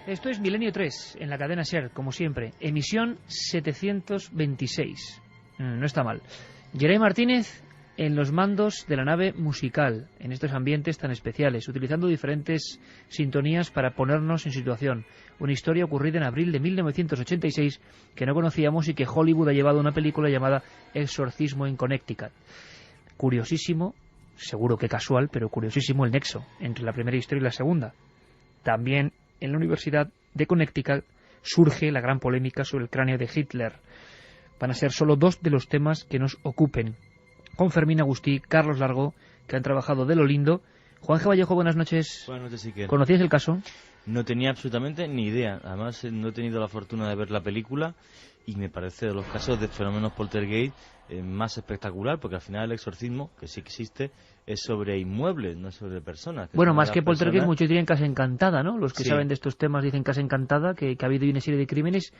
Esto es Milenio 3, en la cadena SER, como siempre. Emisión 726. No está mal. Geray Martínez en los mandos de la nave musical, en estos ambientes tan especiales, utilizando diferentes sintonías para ponernos en situación. Una historia ocurrida en abril de 1986 que no conocíamos y que Hollywood ha llevado a una película llamada Exorcismo en Connecticut. Curiosísimo, seguro que casual, pero curiosísimo el nexo entre la primera historia y la segunda. También en la Universidad de Connecticut surge la gran polémica sobre el cráneo de Hitler. Van a ser solo dos de los temas que nos ocupen. Con Fermín Agustí, Carlos Largo, que han trabajado de lo lindo. Juan G. Vallejo, buenas noches. Buenas noches, Iker. ¿Conocías el caso? No tenía absolutamente ni idea. Además, no he tenido la fortuna de ver la película y me parece de los casos de fenómenos poltergeist más espectacular, porque al final el exorcismo, que sí existe, es sobre inmuebles, no sobre personas. Bueno, más que poltergeist, muchos dirían Casa Encantada, ¿no? Los que sí saben de estos temas dicen Casa Encantada, que ha habido una serie de crímenes.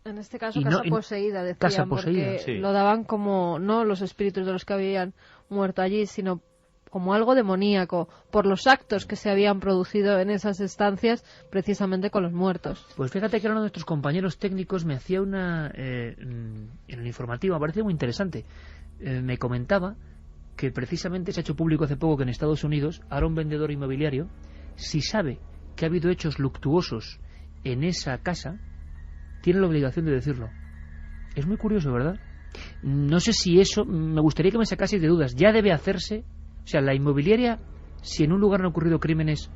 En este caso, Casa Poseída, decían, Casa Poseída, porque sí, lo daban como, no los espíritus de los que habían muerto allí, sino como algo demoníaco, por los actos que se habían producido en esas estancias, precisamente con los muertos. Pues fíjate que uno de nuestros compañeros técnicos me hacía una... en el informativo, me parecía muy interesante. Me comentaba que precisamente se ha hecho público hace poco que en Estados Unidos, ahora un vendedor inmobiliario, si sabe que ha habido hechos luctuosos en esa casa, tiene la obligación de decirlo. Es muy curioso, ¿verdad? No sé si eso... Me gustaría que me sacaseis de dudas. Ya debe hacerse... O sea, la inmobiliaria, si en un lugar han ocurrido crímenes,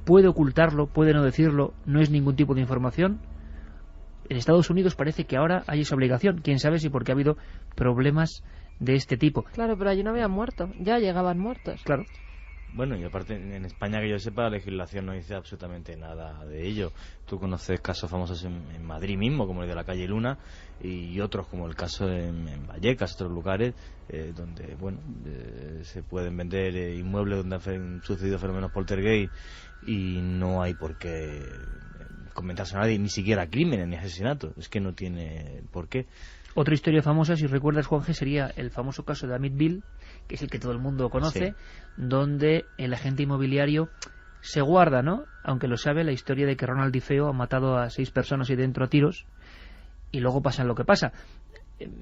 puede ocultarlo, puede no decirlo, no es ningún tipo de información. En Estados Unidos parece que ahora hay esa obligación. Quién sabe si porque ha habido problemas de este tipo. Claro, pero allí no habían muerto, ya llegaban muertos. Claro. Bueno, y aparte, en España, que yo sepa, la legislación no dice absolutamente nada de ello. Tú conoces casos famosos en Madrid mismo, como el de la calle Luna, y otros como el caso en Vallecas, otros lugares donde, bueno, se pueden vender inmuebles donde han sucedido fenómenos poltergeist y no hay por qué comentarse a nadie, ni siquiera crímenes ni asesinatos. Es que no tiene por qué. Otra historia famosa, si recuerdas, Juanje, sería el famoso caso de Amityville, que es el que todo el mundo conoce, sí, donde el agente inmobiliario se guarda, ¿no? Aunque lo sabe, la historia de que Ronald DiFeo ha matado a 6 personas y dentro a tiros, y luego pasa lo que pasa.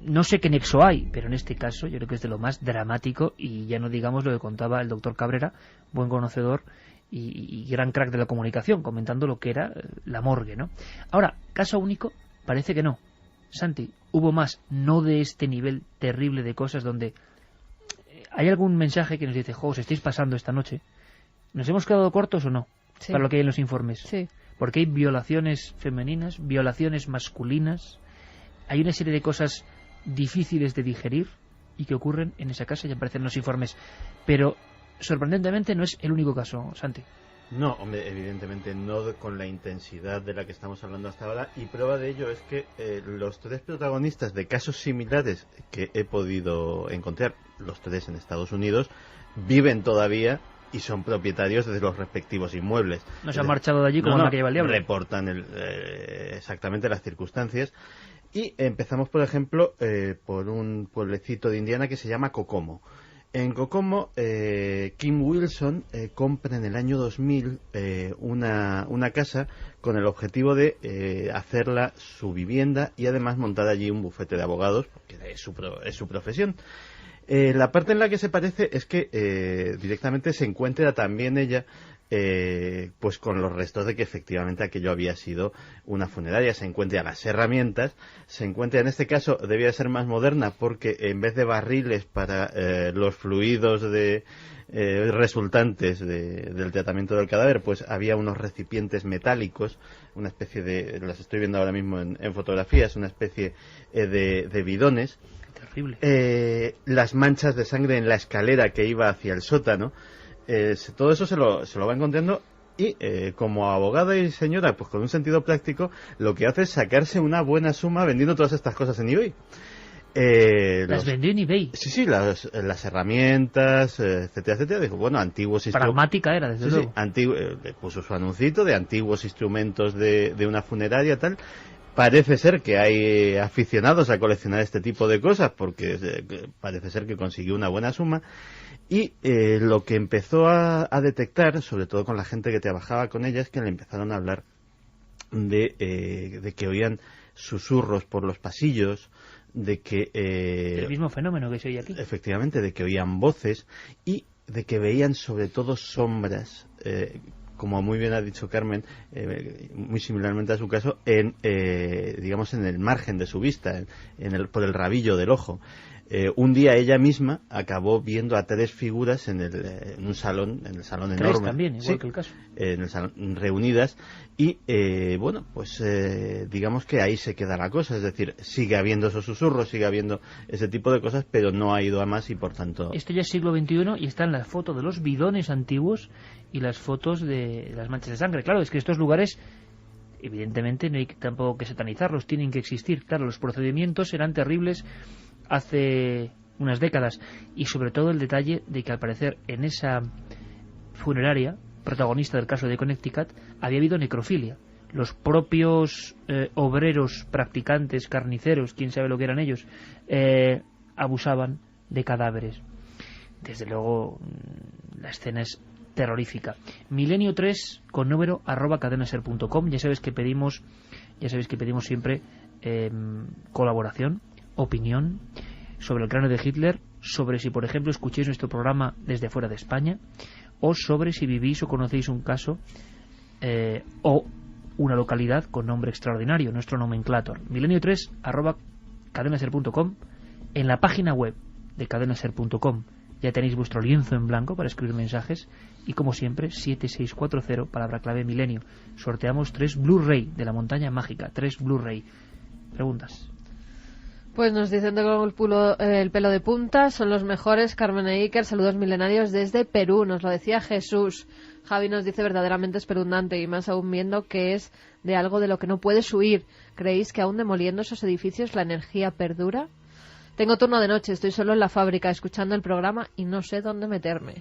No sé qué nexo hay, pero en este caso yo creo que es de lo más dramático, y ya no digamos lo que contaba el doctor Cabrera, buen conocedor y gran crack de la comunicación, comentando lo que era la morgue, ¿no? Ahora, caso único, parece que no. Santi, hubo más, no de este nivel terrible de cosas donde hay algún mensaje que nos dice, os estáis pasando esta noche. ¿Nos hemos quedado cortos o no? Sí. Para lo que hay en los informes. Sí. Porque hay violaciones femeninas, violaciones masculinas, hay una serie de cosas difíciles de digerir y que ocurren en esa casa y aparecen en los informes. Pero, sorprendentemente, no es el único caso, Santi. No, hombre, evidentemente no con la intensidad de la que estamos hablando hasta ahora, y prueba de ello es que los 3 protagonistas de casos similares que he podido encontrar, los 3 en Estados Unidos, viven todavía y son propietarios de los respectivos inmuebles. No se han marchado de allí como la que lleva el diablo. Reportan exactamente las circunstancias. Y empezamos, por ejemplo, por un pueblecito de Indiana que se llama Kokomo. En Kokomo, Kim Wilson compra en el año 2000 una casa con el objetivo de hacerla su vivienda y además montar allí un bufete de abogados, porque es su profesión. La parte en la que se parece es que directamente se encuentra también ella pues con los restos de que efectivamente aquello había sido una funeraria. Se encuentra las herramientas, se encuentra, en este caso debía ser más moderna porque en vez de barriles para los fluidos resultantes del tratamiento del cadáver, pues había unos recipientes metálicos, una especie de, las estoy viendo ahora mismo en fotografías, una especie de bidones. Terrible. Las manchas de sangre en la escalera que iba hacia el sótano. Todo eso se lo va encontrando y como abogada y señora, pues con un sentido práctico, lo que hace es sacarse una buena suma vendiendo todas estas cosas en eBay. Las vendió en eBay. Sí, las herramientas, etcétera, etcétera. Dijo, bueno, antiguos instrumentos. Pragmática era, desde luego. Sí, puso su anuncito de antiguos instrumentos de una funeraria, tal. Parece ser que hay aficionados a coleccionar este tipo de cosas porque parece ser que consiguió una buena suma. Y lo que empezó a detectar, sobre todo con la gente que trabajaba con ella, es que le empezaron a hablar de que oían susurros por los pasillos, de que... el mismo fenómeno que se oye aquí. Efectivamente, de que oían voces y de que veían sobre todo sombras, como muy bien ha dicho Carmen, muy similarmente a su caso, digamos en el margen de su vista, por el rabillo del ojo. Un día ella misma acabó viendo a 3 figuras en un salón, en el salón enorme. 3 también, igual sí, que el caso. En el salón, reunidas, y bueno, pues digamos que ahí se queda la cosa, es decir, sigue habiendo esos susurros, sigue habiendo ese tipo de cosas, pero no ha ido a más y por tanto... Esto ya es siglo XXI y están las fotos de los bidones antiguos y las fotos de las manchas de sangre. Claro, es que estos lugares, evidentemente, no hay tampoco que satanizarlos, tienen que existir. Claro, los procedimientos eran terribles hace unas décadas, y sobre todo el detalle de que al parecer en esa funeraria, protagonista del caso de Connecticut, había habido necrofilia. Los propios obreros, practicantes, carniceros, quién sabe lo que eran ellos, abusaban de cadáveres. Desde luego la escena es terrorífica. Milenio 3 con número @cadenaser.com. Ya sabéis que pedimos siempre colaboración, opinión sobre el cráneo de Hitler, sobre si por ejemplo escuchéis nuestro programa desde fuera de España, o sobre si vivís o conocéis un caso o una localidad con nombre extraordinario, nuestro nomenclator. Milenio3 @cadenaser.com. En la página web de cadenaser.com ya tenéis vuestro lienzo en blanco para escribir mensajes, y como siempre 7640, palabra clave milenio. Sorteamos 3 Blu-ray de la montaña mágica, 3 Blu-ray. Preguntas. Pues nos dicen que con el pelo de punta son los mejores. Carmen e Iker, saludos milenarios desde Perú, nos lo decía Jesús. Javi nos dice verdaderamente espeluznante, y más aún viendo que es de algo de lo que no puedes huir. ¿Creéis que aún demoliendo esos edificios la energía perdura? Tengo turno de noche, estoy solo en la fábrica escuchando el programa y no sé dónde meterme.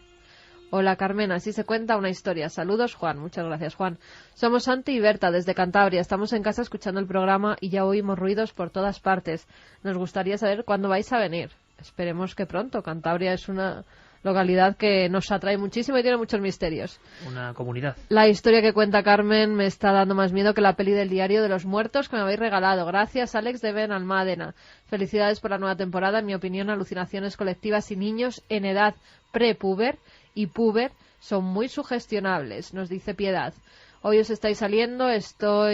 Hola Carmen, así se cuenta una historia. Saludos Juan, muchas gracias Juan. Somos Santi y Berta desde Cantabria, estamos en casa escuchando el programa y ya oímos ruidos por todas partes. Nos gustaría saber cuándo vais a venir. Esperemos que pronto. Cantabria es una localidad que nos atrae muchísimo y tiene muchos misterios. Una comunidad. La historia que cuenta Carmen me está dando más miedo que la peli del Diario de los Muertos que me habéis regalado. Gracias Alex de Ben Almádena. Felicidades por la nueva temporada. En mi opinión, alucinaciones colectivas y niños en edad prepuber y puber son muy sugestionables, nos dice Piedad. Hoy os estáis saliendo, estos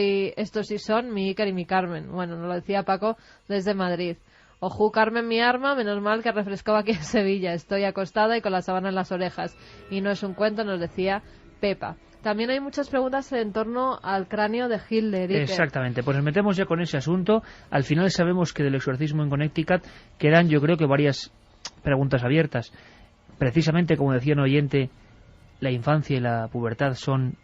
sí son mi Iker y mi Carmen. Bueno, nos lo decía Paco desde Madrid. Ojú, Carmen, mi arma, menos mal que refrescaba aquí en Sevilla. Estoy acostada y con la sábana en las orejas. Y no es un cuento, nos decía Pepa. También hay muchas preguntas en torno al cráneo de Hitler. Exactamente, pues nos metemos ya con ese asunto. Al final sabemos que del exorcismo en Connecticut quedan, yo creo que varias preguntas abiertas. Precisamente, como decía un oyente, la infancia y la pubertad son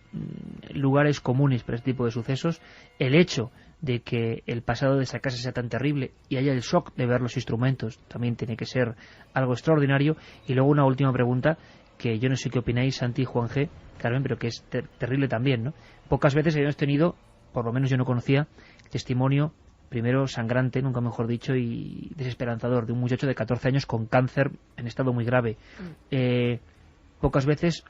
lugares comunes para este tipo de sucesos. El hecho de que el pasado de esa casa sea tan terrible y haya el shock de ver los instrumentos también tiene que ser algo extraordinario. Y luego una última pregunta, que yo no sé qué opináis, Santi y Juan G., Carmen, pero que es terrible también, ¿no? Pocas veces habíamos tenido, por lo menos yo no conocía, testimonio, primero sangrante, nunca mejor dicho, y desesperanzador, de un muchacho de 14 años con cáncer en estado muy grave. Pocas veces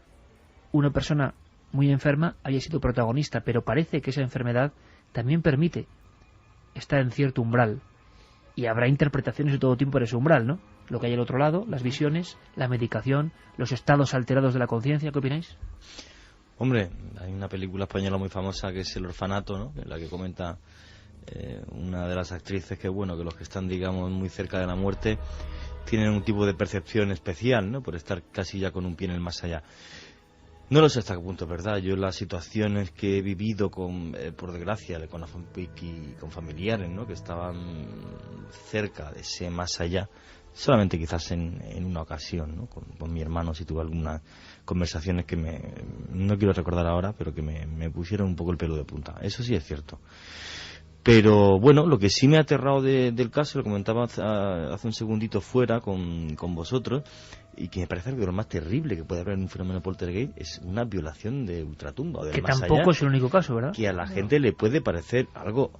una persona muy enferma haya sido protagonista, pero parece que esa enfermedad también permite estar en cierto umbral, y habrá interpretaciones de todo tipo por ese umbral, ¿no? Lo que hay al otro lado, las visiones, la medicación, los estados alterados de la conciencia. ¿Qué opináis? Hombre, hay una película española muy famosa que es El orfanato, ¿no? En la que comenta una de las actrices que, bueno, que los que están, digamos, muy cerca de la muerte tienen un tipo de percepción especial, ¿no? Por estar casi ya con un pie en el más allá. No lo sé hasta qué punto es verdad. Yo las situaciones que he vivido por desgracia, con familiares, ¿no? Que estaban cerca de ese más allá, solamente quizás en una ocasión, ¿no? Con mi hermano sí tuve algunas conversaciones que no quiero recordar ahora, pero que me pusieron un poco el pelo de punta. Eso sí es cierto. Pero bueno, lo que sí me ha aterrado del caso, lo comentaba hace un segundito fuera con vosotros, y que me parece que lo más terrible que puede haber en un fenómeno poltergeist es una violación de ultratumba o del que más tampoco allá, es el único caso, ¿verdad? que a la gente le puede parecer algo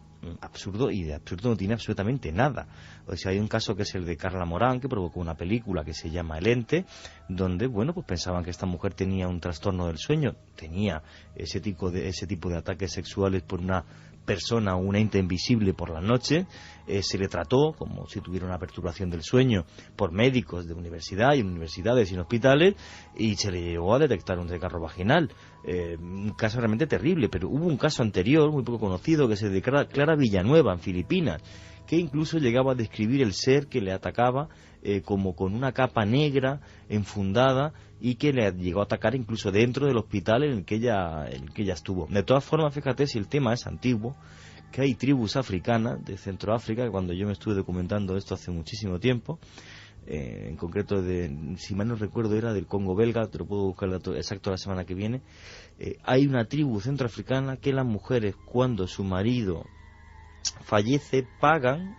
absurdo, y de absurdo no tiene absolutamente nada. O sea, hay un caso que es el de Carla Morán, que provocó una película que se llama El Ente, donde, bueno, pues pensaban que esta mujer tenía un trastorno del sueño, tenía ese tipo de ataques sexuales por una persona o una ente invisible por la noche. Se le trató como si tuviera una perturbación del sueño por médicos de universidad y en universidades y en hospitales, y se le llegó a detectar un desgarro vaginal. Un caso realmente terrible, pero hubo un caso anterior, muy poco conocido, que es el de Clara Villanueva, en Filipinas, que incluso llegaba a describir el ser que le atacaba como con una capa negra enfundada, y que le llegó a atacar incluso dentro del hospital en el que ella estuvo. De todas formas, fíjate, si el tema es antiguo, que hay tribus africanas de Centroáfrica, que cuando yo me estuve documentando esto hace muchísimo tiempo, en concreto si mal no recuerdo era del Congo belga, te lo puedo buscar el dato exacto la semana que viene. Hay una tribu centroafricana que las mujeres, cuando su marido fallece, pagan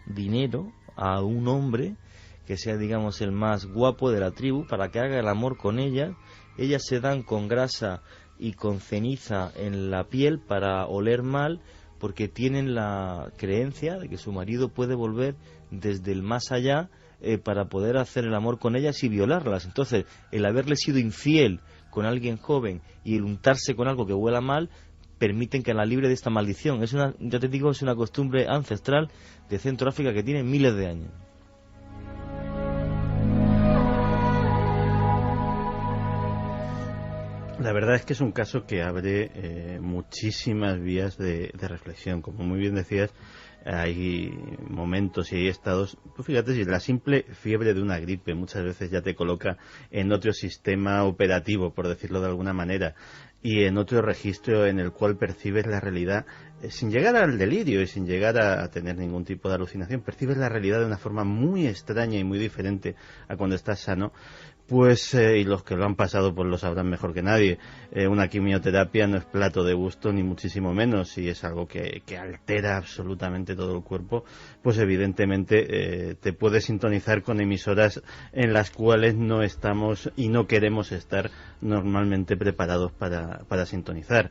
dinero a un hombre que sea, digamos, el más guapo de la tribu, para que haga el amor con ellas. Ellas se dan con grasa y con ceniza en la piel para oler mal, porque tienen la creencia de que su marido puede volver desde el más allá para poder hacer el amor con ellas y violarlas. Entonces, el haberle sido infiel con alguien joven y el untarse con algo que huela mal, permiten que la libre de esta maldición. Ya te digo, es una costumbre ancestral de Centroáfrica que tiene miles de años. La verdad es que es un caso que abre muchísimas vías de reflexión. Como muy bien decías, hay momentos y hay estados. Pues fíjate, si la simple fiebre de una gripe muchas veces ya te coloca en otro sistema operativo, por decirlo de alguna manera, y en otro registro en el cual percibes la realidad sin llegar al delirio y sin llegar a tener ningún tipo de alucinación. Percibes la realidad de una forma muy extraña y muy diferente a cuando estás sano. Pues, y los que lo han pasado pues lo sabrán mejor que nadie, una quimioterapia no es plato de gusto ni muchísimo menos, y es algo que altera absolutamente todo el cuerpo. Pues evidentemente te puedes sintonizar con emisoras en las cuales no estamos y no queremos estar normalmente preparados para sintonizar.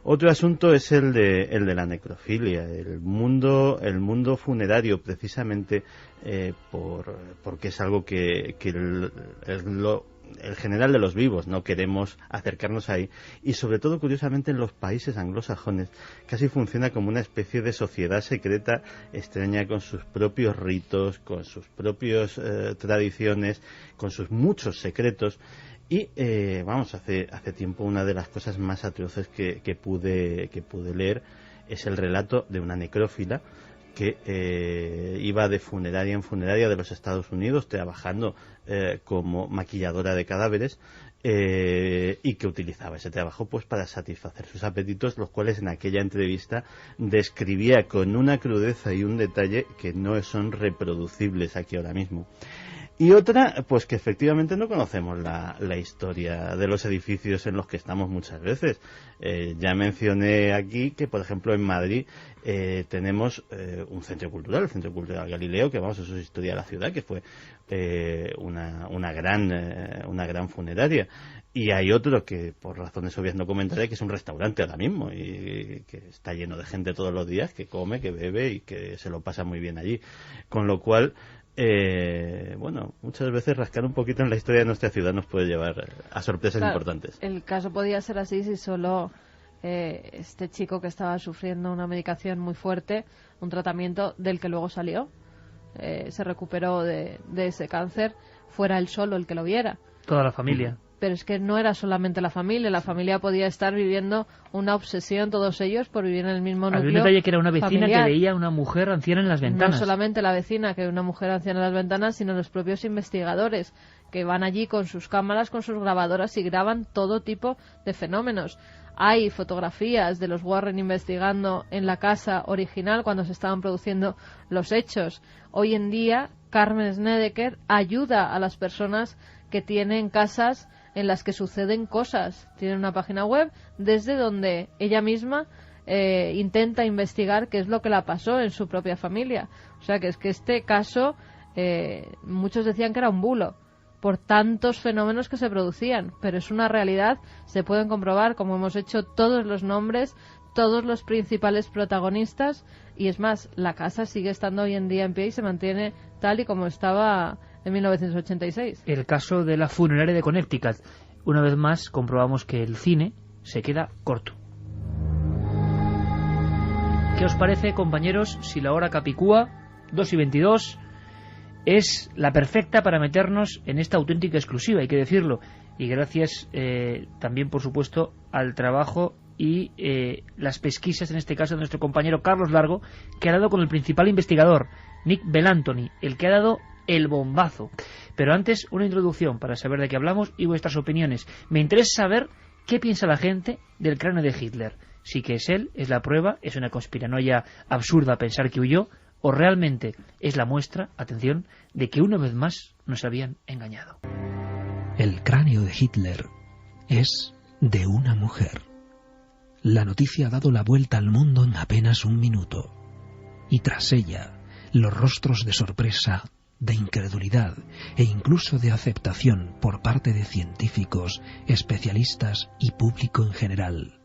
Otro asunto es el de la necrofilia, el mundo funerario, precisamente porque es algo que el general de los vivos no queremos acercarnos ahí, y sobre todo, curiosamente, en los países anglosajones casi funciona como una especie de sociedad secreta extraña, con sus propios ritos, con sus propias tradiciones, con sus muchos secretos. Y hace tiempo una de las cosas más atroces que pude leer es el relato de una necrófila que iba de funeraria en funeraria de los Estados Unidos, trabajando como maquilladora de cadáveres, y que utilizaba ese trabajo pues para satisfacer sus apetitos, los cuales en aquella entrevista describía con una crudeza y un detalle que no son reproducibles aquí ahora mismo. Y otra, pues que efectivamente no conocemos la historia de los edificios en los que estamos muchas veces. Ya mencioné aquí que, por ejemplo, en Madrid tenemos un centro cultural, el Centro Cultural Galileo, que eso es historia de la ciudad, que fue una gran funeraria. Y hay otro que, por razones obvias, no comentaré, que es un restaurante ahora mismo y que está lleno de gente todos los días, que come, que bebe y que se lo pasa muy bien allí. Con lo cual, muchas veces rascar un poquito en la historia de nuestra ciudad nos puede llevar a sorpresas importantes. El caso podía ser así si solo este chico que estaba sufriendo una medicación muy fuerte, un tratamiento del que luego salió, se recuperó de ese cáncer, fuera él solo el que lo viera. Toda la familia. Pero es que no era solamente la familia podía estar viviendo una obsesión, todos ellos, por vivir en el mismo núcleo. Había un detalle que era una vecina familiar. que veía a una mujer anciana en las ventanas. No solamente la vecina que ve una mujer anciana en las ventanas, sino los propios investigadores que van allí con sus cámaras, con sus grabadoras y graban todo tipo de fenómenos. Hay fotografías de los Warren investigando en la casa original cuando se estaban produciendo los hechos. Hoy en día, Carmen Snedeker ayuda a las personas que tienen casas en las que suceden cosas. Tiene una página web desde donde ella misma intenta investigar qué es lo que la pasó en su propia familia. O sea, que es que este caso muchos decían que era un bulo, por tantos fenómenos que se producían, pero es una realidad, se pueden comprobar, como hemos hecho, todos los nombres, todos los principales protagonistas, y es más, la casa sigue estando hoy en día en pie y se mantiene tal y como estaba en 1986. El caso de la funeraria de Connecticut. Una vez más comprobamos que el cine se queda corto. ¿Qué os parece, compañeros, si la hora capicúa, 2:22, es la perfecta para meternos en esta auténtica exclusiva, hay que decirlo, y gracias también, por supuesto, al trabajo y las pesquisas, en este caso, de nuestro compañero Carlos Largo, que ha dado con el principal investigador, Nick Belantoni, el que ha dado el bombazo. Pero antes, una introducción para saber de qué hablamos y vuestras opiniones. Me interesa saber qué piensa la gente del cráneo de Hitler. Si que es él, es la prueba, es una conspiranoia absurda pensar que huyó, o realmente es la muestra, atención, de que una vez más nos habían engañado. El cráneo de Hitler es de una mujer. La noticia ha dado la vuelta al mundo en apenas un minuto. Y tras ella, los rostros de sorpresa, de incredulidad e incluso de aceptación por parte de científicos, especialistas y público en general.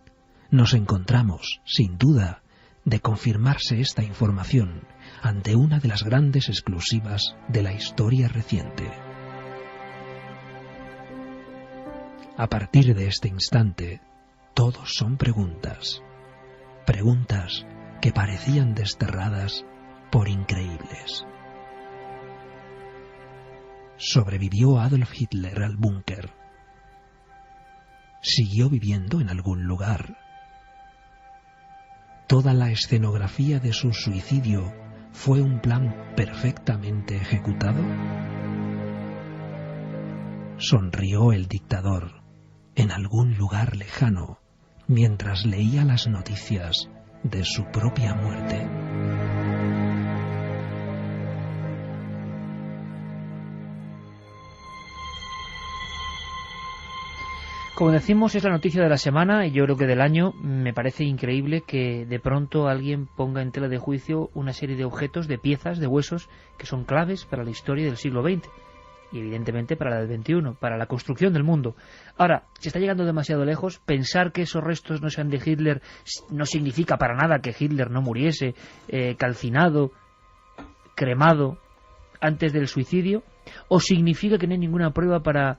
Nos encontramos, sin duda, de confirmarse esta información ante una de las grandes exclusivas de la historia reciente. A partir de este instante, todos son preguntas. Preguntas que parecían desterradas por increíbles. ¿Sobrevivió Adolf Hitler al búnker? ¿Siguió viviendo en algún lugar? ¿Toda la escenografía de su suicidio fue un plan perfectamente ejecutado? Sonrió el dictador en algún lugar lejano mientras leía las noticias de su propia muerte. Como decimos, es la noticia de la semana y yo creo que del año. Me parece increíble que de pronto alguien ponga en tela de juicio una serie de objetos, de piezas, de huesos, que son claves para la historia del siglo XX y evidentemente para la del XXI, para la construcción del mundo. Ahora, se está llegando demasiado lejos. Pensar que esos restos no sean de Hitler no significa para nada que Hitler no muriese calcinado, cremado antes del suicidio, o significa que no hay ninguna prueba para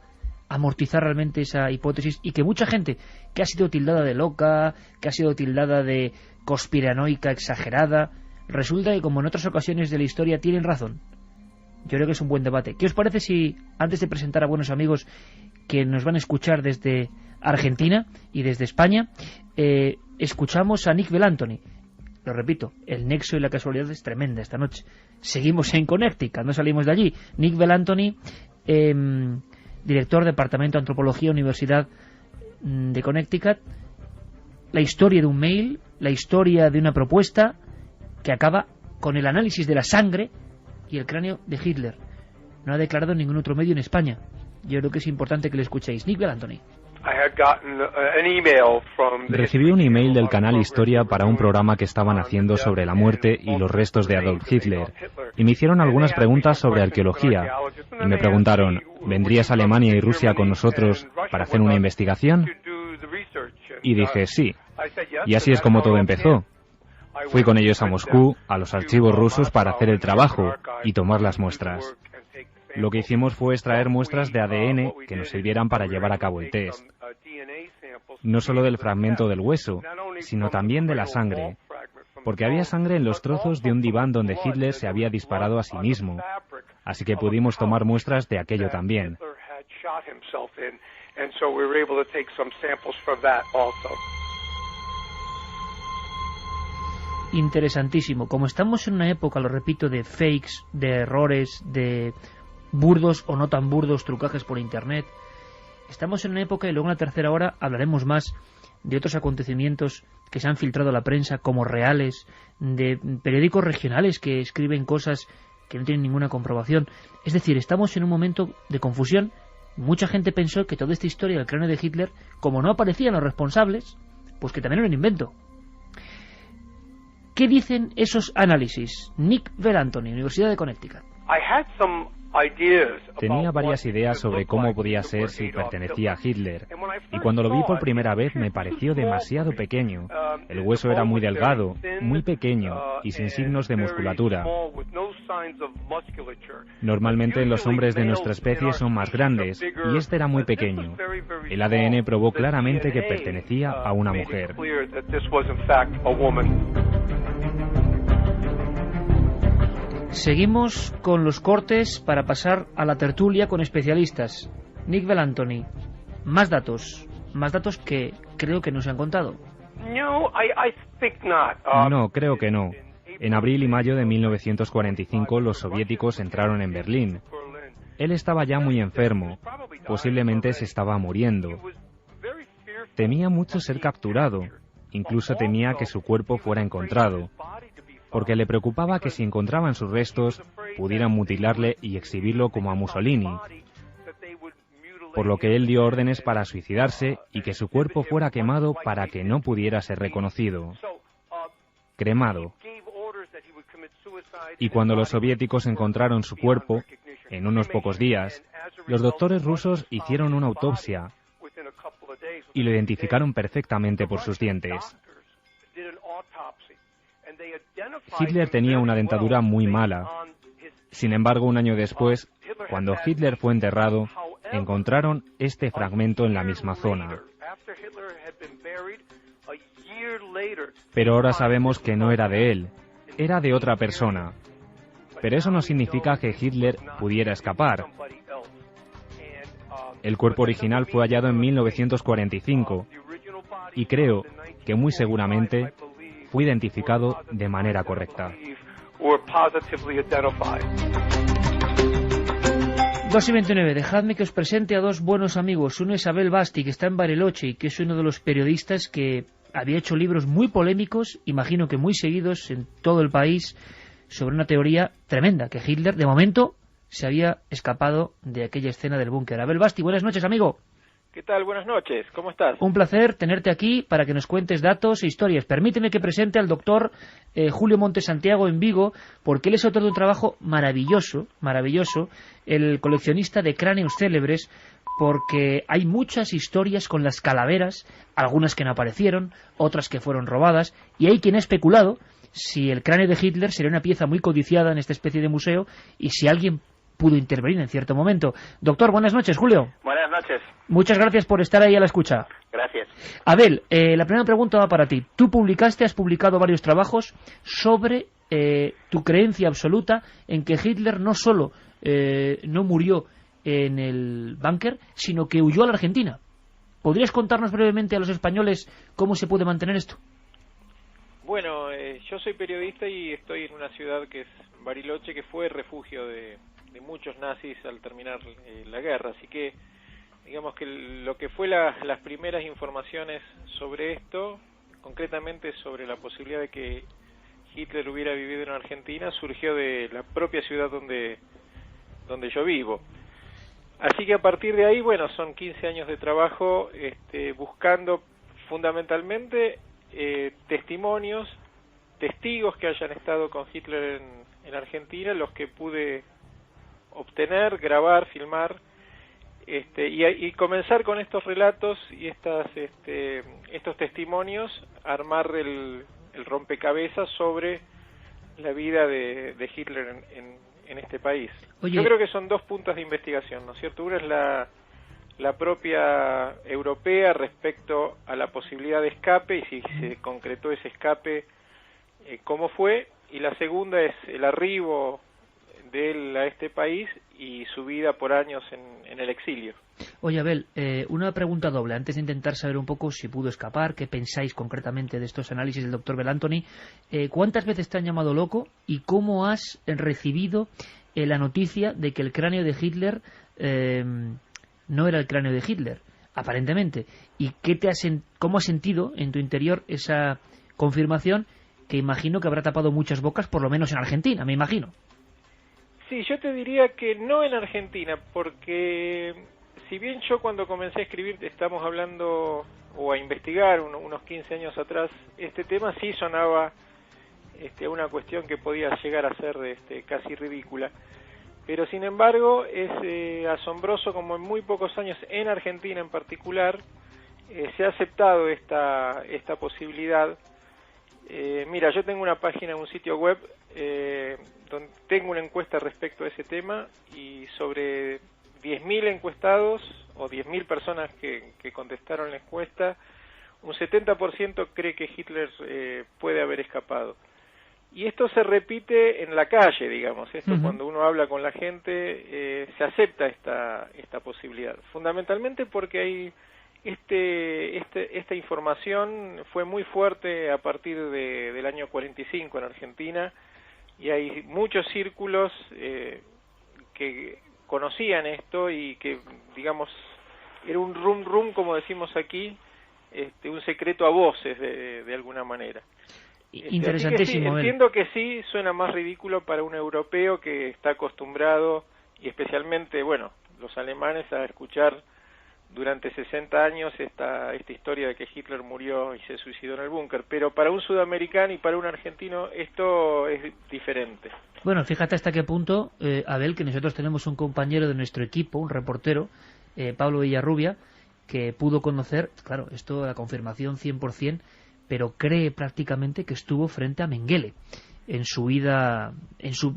amortizar realmente esa hipótesis, y que mucha gente que ha sido tildada de loca, que ha sido tildada de conspiranoica exagerada, resulta que, como en otras ocasiones de la historia, tienen razón. Yo creo que es un buen debate. ¿Qué os parece si, antes de presentar a buenos amigos que nos van a escuchar desde Argentina y desde España, escuchamos a Nick Belantoni? Lo repito, el nexo y la casualidad es tremenda esta noche. Seguimos en Connecticut, no salimos de allí. Nick Belantoni, director del Departamento de Antropología, Universidad de Connecticut. La historia de un mail, la historia de una propuesta que acaba con el análisis de la sangre y el cráneo de Hitler. No ha declarado ningún otro medio en España. Yo creo que es importante que le escuchéis. Nick Belantoni. Recibí un email del canal Historia para un programa que estaban haciendo sobre la muerte y los restos de Adolf Hitler, y me hicieron algunas preguntas sobre arqueología, y me preguntaron, ¿vendrías a Alemania y Rusia con nosotros para hacer una investigación? Y dije, sí, y así es como todo empezó. Fui con ellos a Moscú, a los archivos rusos, para hacer el trabajo y tomar las muestras. Lo que hicimos fue extraer muestras de ADN que nos sirvieran para llevar a cabo el test. No solo del fragmento del hueso, sino también de la sangre, porque había sangre en los trozos de un diván donde Hitler se había disparado a sí mismo, así que pudimos tomar muestras de aquello también. Interesantísimo. Como estamos en una época, lo repito, de fakes, de errores, de burdos o no tan burdos trucajes por internet, estamos en una época, y luego en la tercera hora hablaremos más de otros acontecimientos que se han filtrado a la prensa como reales, de periódicos regionales que escriben cosas que no tienen ninguna comprobación. Es decir, estamos en un momento de confusión. Mucha gente pensó que toda esta historia del cráneo de Hitler, como no aparecían los responsables, pues que también era un invento. ¿Qué dicen esos análisis? Nick Belantoni, Universidad de Connecticut. Tenía varias ideas sobre cómo podía ser si pertenecía a Hitler, y cuando lo vi por primera vez me pareció demasiado pequeño. El hueso era muy delgado, muy pequeño y sin signos de musculatura. Normalmente los hombres de nuestra especie son más grandes, y este era muy pequeño. El ADN probó claramente que pertenecía a una mujer. Seguimos con los cortes para pasar a la tertulia con especialistas. Nick Belantoni, más datos que creo que no se han contado. No, creo que no. En abril y mayo de 1945 los soviéticos entraron en Berlín. Él estaba ya muy enfermo, posiblemente se estaba muriendo. Temía mucho ser capturado, incluso temía que su cuerpo fuera encontrado, porque le preocupaba que si encontraban sus restos, pudieran mutilarle y exhibirlo como a Mussolini, por lo que él dio órdenes para suicidarse y que su cuerpo fuera quemado para que no pudiera ser reconocido. Cremado. Y cuando los soviéticos encontraron su cuerpo, en unos pocos días, los doctores rusos hicieron una autopsia y lo identificaron perfectamente por sus dientes. Hitler tenía una dentadura muy mala. Sin embargo, un año después, cuando Hitler fue enterrado, encontraron este fragmento en la misma zona. Pero ahora sabemos que no era de él, era de otra persona. Pero eso no significa que Hitler pudiera escapar. El cuerpo original fue hallado en 1945 y creo que muy seguramente fue identificado de manera correcta. 2:29, dejadme que os presente a dos buenos amigos. Uno es Abel Basti, que está en Bariloche y que es uno de los periodistas que había hecho libros muy polémicos, imagino que muy seguidos en todo el país, sobre una teoría tremenda, que Hitler, de momento, se había escapado de aquella escena del búnker. Abel Basti, buenas noches, amigo. ¿Qué tal? Buenas noches. ¿Cómo estás? Un placer tenerte aquí para que nos cuentes datos e historias. Permíteme que presente al doctor Julio Montes Santiago en Vigo, porque él es autor de un trabajo maravilloso, el coleccionista de cráneos célebres, porque hay muchas historias con las calaveras, algunas que no aparecieron, otras que fueron robadas, y hay quien ha especulado si el cráneo de Hitler sería una pieza muy codiciada en esta especie de museo y si alguien pudo intervenir en cierto momento. Doctor, buenas noches, Julio. Buenas noches. Muchas gracias por estar ahí a la escucha. Gracias. Abel, la primera pregunta va para ti. Tú has publicado varios trabajos sobre tu creencia absoluta en que Hitler no solo no murió en el búnker, sino que huyó a la Argentina. ¿Podrías contarnos brevemente a los españoles cómo se puede mantener esto? Bueno, yo soy periodista y estoy en una ciudad que es Bariloche, que fue refugio de muchos nazis al terminar la guerra, así que digamos que lo que fue las primeras informaciones sobre esto, concretamente sobre la posibilidad de que Hitler hubiera vivido en Argentina, surgió de la propia ciudad donde yo vivo. Así que a partir de ahí, bueno, son 15 años de trabajo buscando fundamentalmente testigos que hayan estado con Hitler en Argentina, los que pude obtener, grabar, filmar, y comenzar con estos relatos y estos testimonios, armar el rompecabezas sobre la vida de Hitler en este país. Oye, yo creo que son dos puntos de investigación, ¿no es cierto? Una es la propia europea respecto a la posibilidad de escape y si se concretó ese escape, cómo fue, y la segunda es el arribo de él a este país y su vida por años en el exilio. Oye, Abel, una pregunta doble, antes de intentar saber un poco si pudo escapar, qué pensáis concretamente de estos análisis del doctor Belantoni. ¿Cuántas veces te han llamado loco y cómo has recibido la noticia de que el cráneo de Hitler no era el cráneo de Hitler, aparentemente? ¿Y cómo has sentido en tu interior esa confirmación que imagino que habrá tapado muchas bocas, por lo menos en Argentina, me imagino? Sí, yo te diría que no en Argentina, porque si bien yo cuando comencé a escribir, estamos hablando o a investigar unos 15 años atrás, este tema sí sonaba una cuestión que podía llegar a ser casi ridícula. Pero sin embargo es asombroso como en muy pocos años, en Argentina en particular, se ha aceptado esta posibilidad. Mira, yo tengo una página, un sitio web, donde tengo una encuesta respecto a ese tema, y sobre 10.000 encuestados, o 10.000 personas que contestaron la encuesta, un 70% cree que Hitler puede haber escapado. Y esto se repite en la calle, digamos. Esto cuando uno habla con la gente, se acepta esta posibilidad. Fundamentalmente porque hay esta información fue muy fuerte a partir del año 45 en Argentina, y hay muchos círculos que conocían esto y que, digamos, era un rum como decimos aquí, un secreto a voces de alguna manera. Interesantísimo. Sí, entiendo que sí, suena más ridículo para un europeo que está acostumbrado, y especialmente, bueno, los alemanes, a escuchar durante 60 años esta historia de que Hitler murió y se suicidó en el búnker, pero para un sudamericano y para un argentino esto es diferente. Bueno, fíjate hasta qué punto, Abel, que nosotros tenemos un compañero de nuestro equipo, un reportero, Pablo Villarrubia, que pudo conocer, claro, esto la confirmación 100%, pero cree prácticamente que estuvo frente a Mengele en su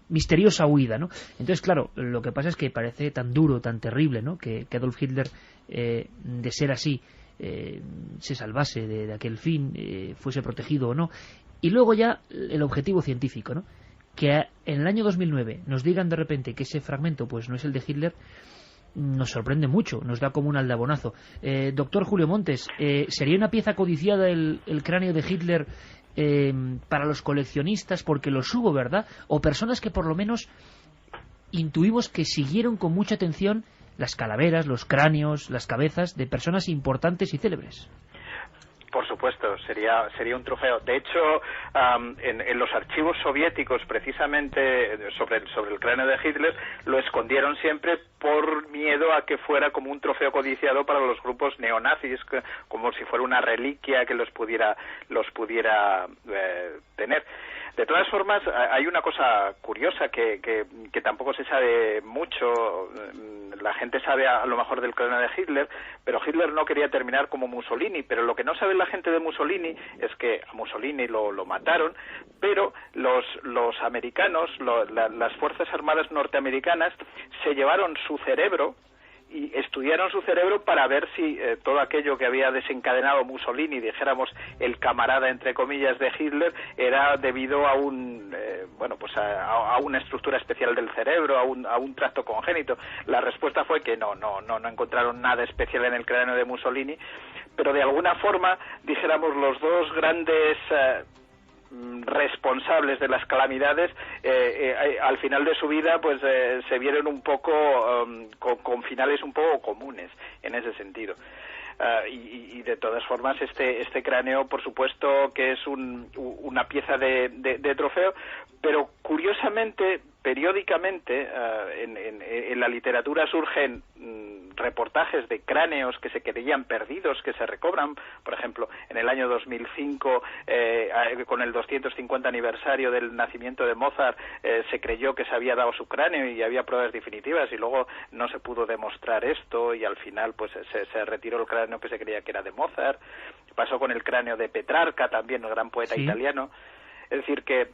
misteriosa huida, ¿no? Entonces, claro, lo que pasa es que parece tan duro, tan terrible, ¿no?, que Adolf Hitler, de ser así, se salvase de aquel fin, fuese protegido o no. Y luego ya el objetivo científico, ¿no?, que en el año 2009 nos digan de repente que ese fragmento pues no es el de Hitler, nos sorprende mucho, nos da como un aldabonazo. Doctor Julio Montes, ¿sería una pieza codiciada el cráneo de Hitler para los coleccionistas? Porque los hubo, ¿verdad? O personas que por lo menos intuimos que siguieron con mucha atención las calaveras, los cráneos, las cabezas de personas importantes y célebres. Por supuesto, sería un trofeo. De hecho, en los archivos soviéticos, precisamente sobre el cráneo de Hitler, lo escondieron siempre por miedo a que fuera como un trofeo codiciado para los grupos neonazis, como si fuera una reliquia que los pudiera tener. De todas formas, hay una cosa curiosa que tampoco se sabe mucho. La gente sabe a lo mejor del cráneo de Hitler, pero Hitler no quería terminar como Mussolini. Pero lo que no sabe la gente de Mussolini es que a Mussolini lo mataron, pero los americanos, las Fuerzas Armadas norteamericanas, se llevaron su cerebro y estudiaron su cerebro para ver si todo aquello que había desencadenado Mussolini, dijéramos el camarada entre comillas de Hitler, era debido a a una estructura especial del cerebro, a un tracto congénito. La respuesta fue que no encontraron nada especial en el cráneo de Mussolini, pero de alguna forma, dijéramos, los dos grandes responsables de las calamidades al final de su vida pues se vieron un poco con finales un poco comunes en ese sentido. Y de todas formas este cráneo por supuesto que es una pieza de trofeo, pero curiosamente periódicamente en la literatura surgen reportajes de cráneos que se creían perdidos, que se recobran. Por ejemplo, en el año 2005, con el 250 aniversario del nacimiento de Mozart, se creyó que se había dado su cráneo y había pruebas definitivas, y luego no se pudo demostrar esto, y al final pues se retiró el cráneo que se creía que era de Mozart. Pasó con el cráneo de Petrarca, también el gran poeta italiano. Es decir, que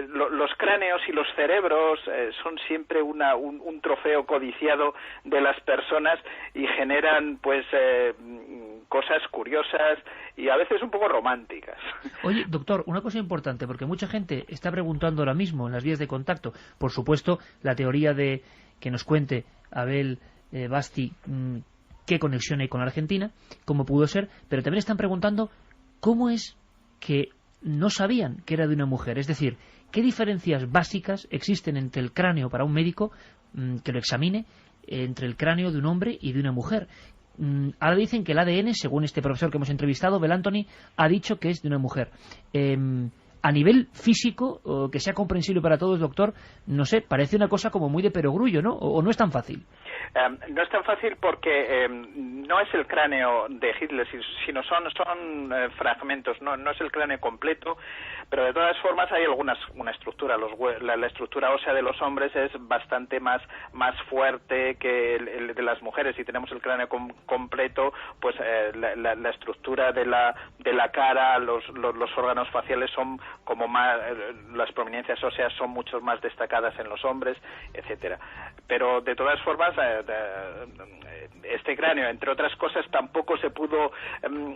los cráneos y los cerebros son siempre un trofeo codiciado de las personas y generan pues cosas curiosas y a veces un poco románticas. Oye, doctor, una cosa importante, porque mucha gente está preguntando ahora mismo en las vías de contacto, por supuesto, la teoría de que nos cuente Abel Basti qué conexión hay con Argentina, cómo pudo ser, pero también están preguntando cómo es que no sabían que era de una mujer. Es decir, ¿qué diferencias básicas existen entre el cráneo para un médico que lo examine, entre el cráneo de un hombre y de una mujer? Ahora dicen que el ADN, según este profesor que hemos entrevistado, Bel Anthony, ha dicho que es de una mujer. A nivel físico, que sea comprensible para todos, doctor, no sé, parece una cosa como muy de perogrullo, ¿no? ¿O no es tan fácil? No es tan fácil porque no es el cráneo de Hitler, sino son fragmentos, no es el cráneo completo, pero de todas formas hay una estructura. La estructura ósea de los hombres es bastante más fuerte que el de las mujeres. Si tenemos el cráneo completo, pues la estructura de la cara, los órganos faciales son como más, las prominencias óseas son mucho más destacadas en los hombres, etcétera. Pero de todas formas, este cráneo, entre otras cosas, tampoco se pudo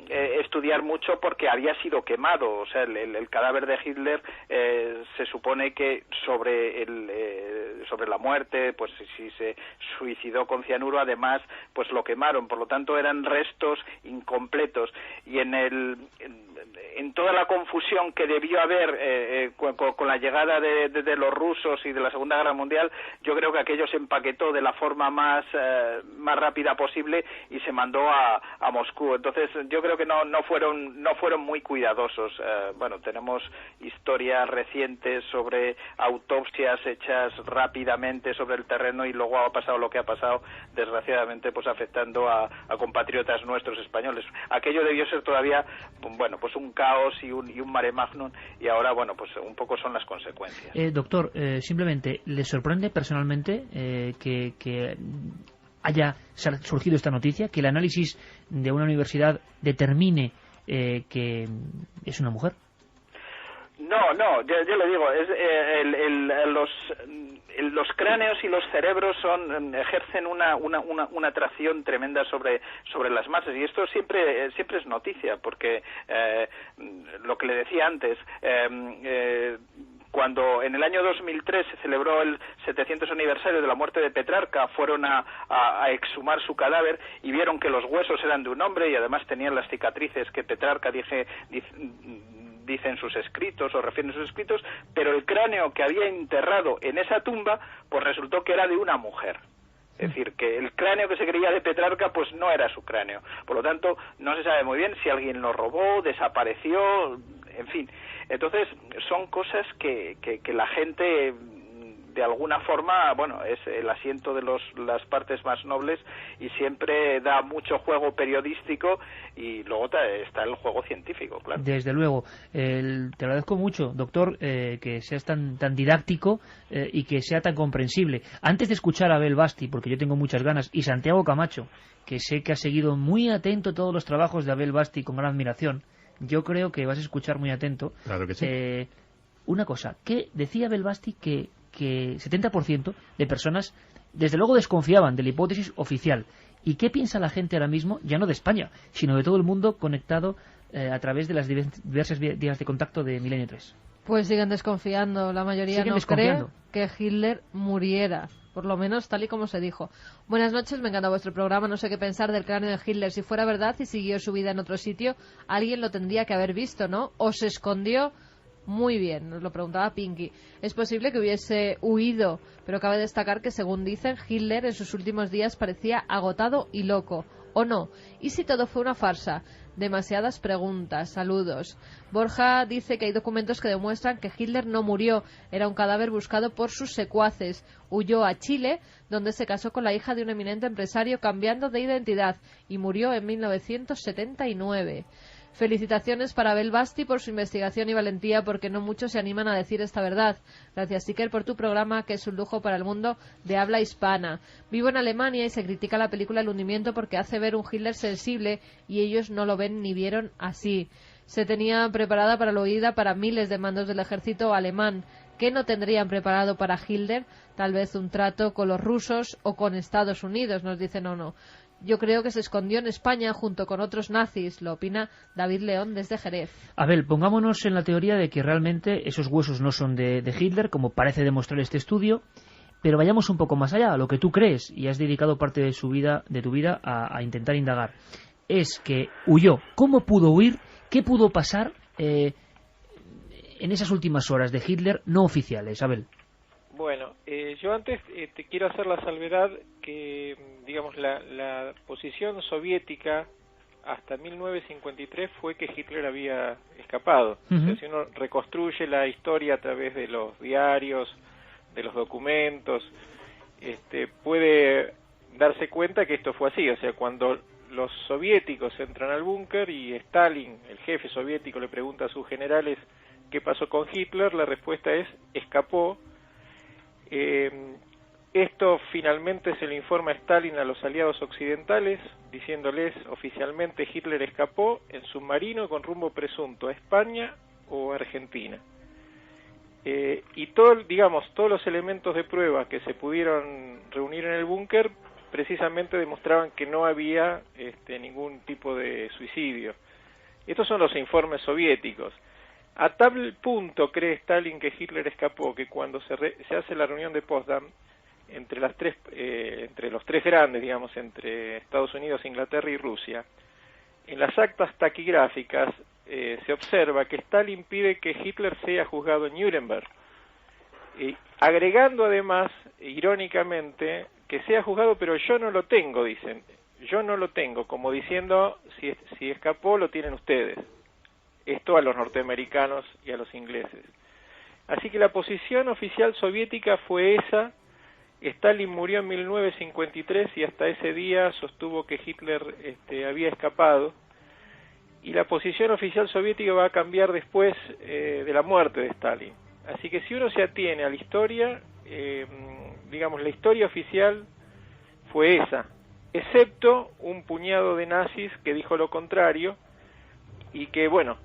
estudiar mucho porque había sido quemado. O sea, el cadáver de Hitler se supone que sobre la muerte, pues si se suicidó con cianuro, además, pues lo quemaron. Por lo tanto, eran restos incompletos. Y en toda la confusión que debió haber con la llegada de los rusos y de la Segunda Guerra Mundial, yo creo que aquello se empaquetó de la forma más rápida posible y se mandó a Moscú. Entonces yo creo que no fueron muy cuidadosos. Bueno, tenemos historias recientes sobre autopsias hechas rápidamente sobre el terreno y luego ha pasado lo que ha pasado, desgraciadamente, pues afectando a compatriotas nuestros españoles. Aquello debió ser todavía, bueno, pues un caos y un mare magnum, y ahora, bueno, pues un poco son las consecuencias. Doctor, simplemente, ¿le sorprende personalmente que haya surgido esta noticia, que el análisis de una universidad determine que es una mujer? No, yo le digo, los cráneos y los cerebros ejercen una atracción tremenda sobre las masas, y esto siempre es noticia, porque lo que le decía antes, cuando en el año 2003 se celebró el 700 aniversario de la muerte de Petrarca, fueron a exhumar su cadáver y vieron que los huesos eran de un hombre y además tenían las cicatrices que Petrarca dice en sus escritos o refiere en sus escritos, pero el cráneo que había enterrado en esa tumba pues resultó que era de una mujer. Es decir, que el cráneo que se creía de Petrarca pues no era su cráneo. Por lo tanto, no se sabe muy bien si alguien lo robó, desapareció, en fin. Entonces, son cosas que la gente, de alguna forma, bueno, es el asiento de las partes más nobles y siempre da mucho juego periodístico, y luego está el juego científico, claro. Desde luego. Te agradezco mucho, doctor, que seas tan didáctico y que sea tan comprensible. Antes de escuchar a Abel Basti, porque yo tengo muchas ganas, y Santiago Camacho, que sé que ha seguido muy atento todos los trabajos de Abel Basti con gran admiración, yo creo que vas a escuchar muy atento. Claro que sí. Una cosa, que decía Abel Basti que 70% de personas, desde luego, desconfiaban de la hipótesis oficial. ¿Y qué piensa la gente ahora mismo, ya no de España, sino de todo el mundo conectado a través de las diversas vías de contacto de Milenio 3? Pues siguen desconfiando. La mayoría no cree que Hitler muriera, por lo menos tal y como se dijo. Buenas noches, me encanta vuestro programa. No sé qué pensar del cráneo de Hitler. Si fuera verdad y siguió su vida en otro sitio, alguien lo tendría que haber visto, ¿no? ¿O se escondió? Muy bien, nos lo preguntaba Pinky. Es posible que hubiese huido, pero cabe destacar que, según dicen, Hitler en sus últimos días parecía agotado y loco. ¿O no? ¿Y si todo fue una farsa? Demasiadas preguntas. Saludos. Borja dice que hay documentos que demuestran que Hitler no murió. Era un cadáver buscado por sus secuaces. Huyó a Chile, donde se casó con la hija de un eminente empresario cambiando de identidad, y murió en 1979. Felicitaciones para Abel Basti por su investigación y valentía, porque no muchos se animan a decir esta verdad. Gracias, Iker, por tu programa, que es un lujo para el mundo de habla hispana. Vivo en Alemania y se critica la película El hundimiento porque hace ver un Hitler sensible y ellos no lo ven ni vieron así. Se tenía preparada para la huida para miles de mandos del ejército alemán. ¿Qué no tendrían preparado para Hitler? Tal vez un trato con los rusos o con Estados Unidos, nos dicen o no. Yo creo que se escondió en España junto con otros nazis, lo opina David León desde Jerez. Abel, pongámonos en la teoría de que realmente esos huesos no son de Hitler, como parece demostrar este estudio, pero vayamos un poco más allá, a lo que tú crees, y has dedicado parte de tu vida a intentar indagar. Es que huyó. ¿Cómo pudo huir? ¿Qué pudo pasar en esas últimas horas de Hitler no oficiales, Abel? Bueno, yo antes te quiero hacer la salvedad que, digamos, la posición soviética hasta 1953 fue que Hitler había escapado. O sea, si uno reconstruye la historia a través de los diarios, de los documentos, puede darse cuenta que esto fue así. O sea, cuando los soviéticos entran al búnker y Stalin, el jefe soviético, le pregunta a sus generales qué pasó con Hitler, la respuesta es: escapó. Esto finalmente se le informa a Stalin a los aliados occidentales, diciéndoles oficialmente: Hitler escapó en submarino con rumbo presunto a España o Argentina. Y todos los elementos de prueba que se pudieron reunir en el búnker precisamente demostraban que no había ningún tipo de suicidio. Estos son los informes soviéticos. A tal punto cree Stalin que Hitler escapó que cuando se hace la reunión de Potsdam entre los tres grandes, digamos, entre Estados Unidos, Inglaterra y Rusia, en las actas taquigráficas se observa que Stalin pide que Hitler sea juzgado en Nuremberg, agregando además, irónicamente, que sea juzgado, pero yo no lo tengo, dicen. Yo no lo tengo, como diciendo, si escapó, lo tienen ustedes. Esto a los norteamericanos y a los ingleses. Así que la posición oficial soviética fue esa. Stalin murió en 1953 y hasta ese día sostuvo que Hitler había escapado. Y la posición oficial soviética va a cambiar después de la muerte de Stalin. Así que si uno se atiene a la historia, la historia oficial fue esa, excepto un puñado de nazis que dijo lo contrario, y que, bueno,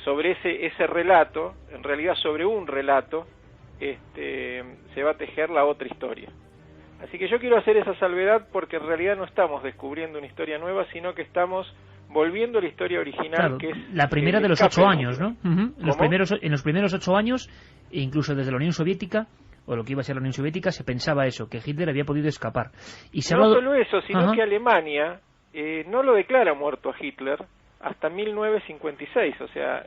sobre ese relato, en realidad sobre un relato, se va a tejer la otra historia. Así que yo quiero hacer esa salvedad porque en realidad no estamos descubriendo una historia nueva, sino que estamos volviendo a la historia original, claro, que es la primera de los 8 años, ¿no? En los primeros 8 años, incluso desde la Unión Soviética, o lo que iba a ser la Unión Soviética, se pensaba eso, que Hitler había podido escapar. Y no solo eso, sino que Alemania no lo declara muerto a Hitler hasta 1956, o sea,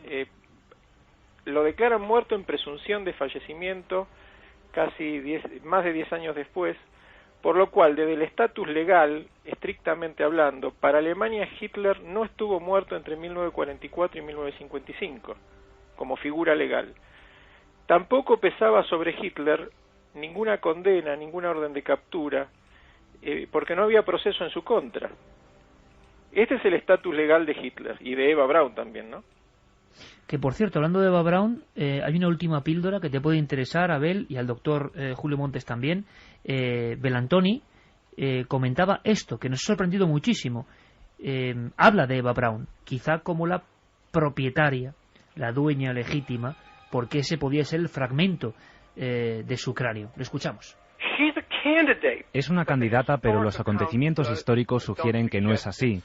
lo declaran muerto en presunción de fallecimiento más de 10 años después, por lo cual, desde el estatus legal, estrictamente hablando, para Alemania Hitler no estuvo muerto entre 1944 y 1955, como figura legal. Tampoco pesaba sobre Hitler ninguna condena, ninguna orden de captura, porque no había proceso en su contra. Este es el estatus legal de Hitler, y de Eva Braun también, ¿no? Que, por cierto, hablando de Eva Braun, hay una última píldora que te puede interesar, Abel, y al doctor Julio Montes también. Belantoni comentaba esto, que nos ha sorprendido muchísimo. Habla de Eva Braun, quizá como la propietaria, la dueña legítima, porque ese podía ser el fragmento de su cráneo. Lo escuchamos. Es una candidata, pero los acontecimientos históricos sugieren que no es así.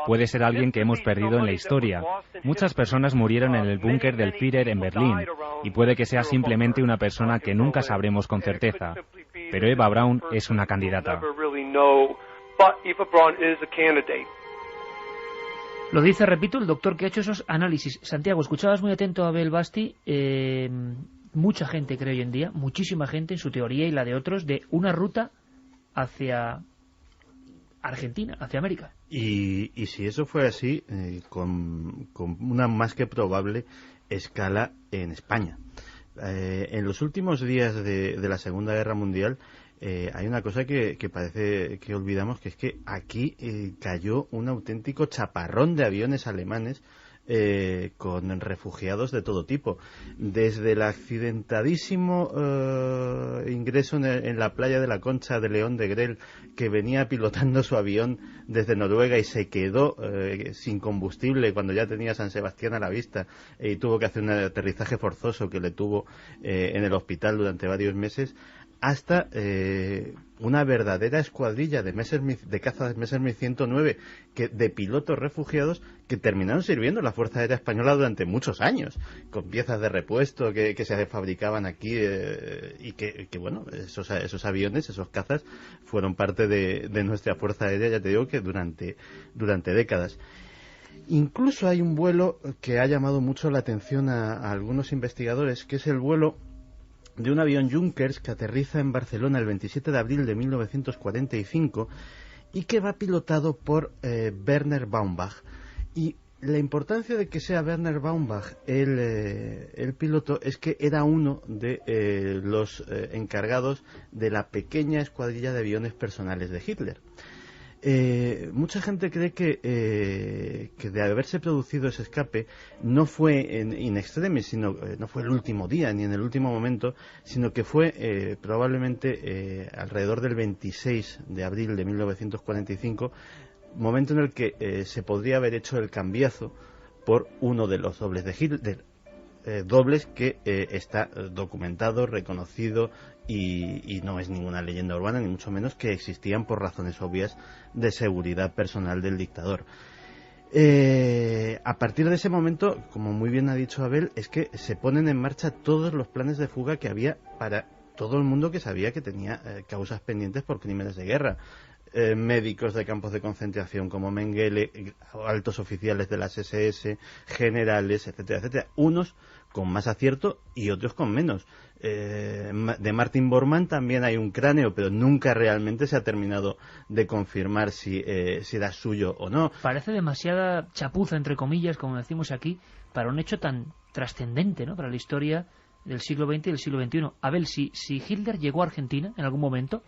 Puede ser alguien que hemos perdido en la historia. Muchas personas murieron en el búnker del Führer en Berlín, y puede que sea simplemente una persona que nunca sabremos con certeza. Pero Eva Braun es una candidata. Lo dice, repito, el doctor que ha hecho esos análisis. Santiago, escuchabas muy atento a Abel Basti. Mucha gente cree hoy en día, muchísima gente en su teoría y la de otros, de una ruta hacia Argentina, hacia América. Y si eso fue así, con una más que probable escala en España. En los últimos días de la Segunda Guerra Mundial hay una cosa que parece que olvidamos, que es que aquí cayó un auténtico chaparrón de aviones alemanes con refugiados de todo tipo, desde el accidentadísimo ingreso en la playa de la Concha de León de Grel, que venía pilotando su avión desde Noruega y se quedó sin combustible cuando ya tenía San Sebastián a la vista y tuvo que hacer un aterrizaje forzoso que le tuvo en el hospital durante varios meses, hasta una verdadera escuadrilla de cazas Messerschmitt 109 de pilotos refugiados que terminaron sirviendo en la Fuerza Aérea Española durante muchos años, con piezas de repuesto que se fabricaban aquí y que bueno, esos aviones, esos cazas, fueron parte de nuestra Fuerza Aérea, ya te digo, que durante décadas. Incluso hay un vuelo que ha llamado mucho la atención a algunos investigadores, que es el vuelo de un avión Junkers que aterriza en Barcelona el 27 de abril de 1945 y que va pilotado por Werner Baumbach. Y La importancia de que sea Werner Baumbach el piloto es que era uno de los encargados de la pequeña escuadrilla de aviones personales de Hitler. Mucha gente cree que de haberse producido ese escape no fue in extremis, sino no fue el último día ni en el último momento, sino que fue probablemente alrededor del 26 de abril de 1945, momento en el que se podría haber hecho el cambiazo por uno de los dobles de Hitler, dobles que está documentado, reconocido y no es ninguna leyenda urbana, ni mucho menos, que existían por razones obvias de seguridad personal del dictador. A partir de ese momento, como muy bien ha dicho Abel, es que se ponen en marcha todos los planes de fuga que había para todo el mundo que sabía que tenía causas pendientes por crímenes de guerra. Médicos de campos de concentración como Mengele, altos oficiales de las SS, generales, etcétera, etcétera. Unos con más acierto y otros con menos. De Martin Bormann también hay un cráneo, pero nunca realmente se ha terminado de confirmar si era suyo o no. Parece demasiada chapuza, entre comillas, como decimos aquí, para un hecho tan trascendente, ¿no?, para la historia del siglo XX y del siglo XXI. Abel, si Hitler llegó a Argentina en algún momento,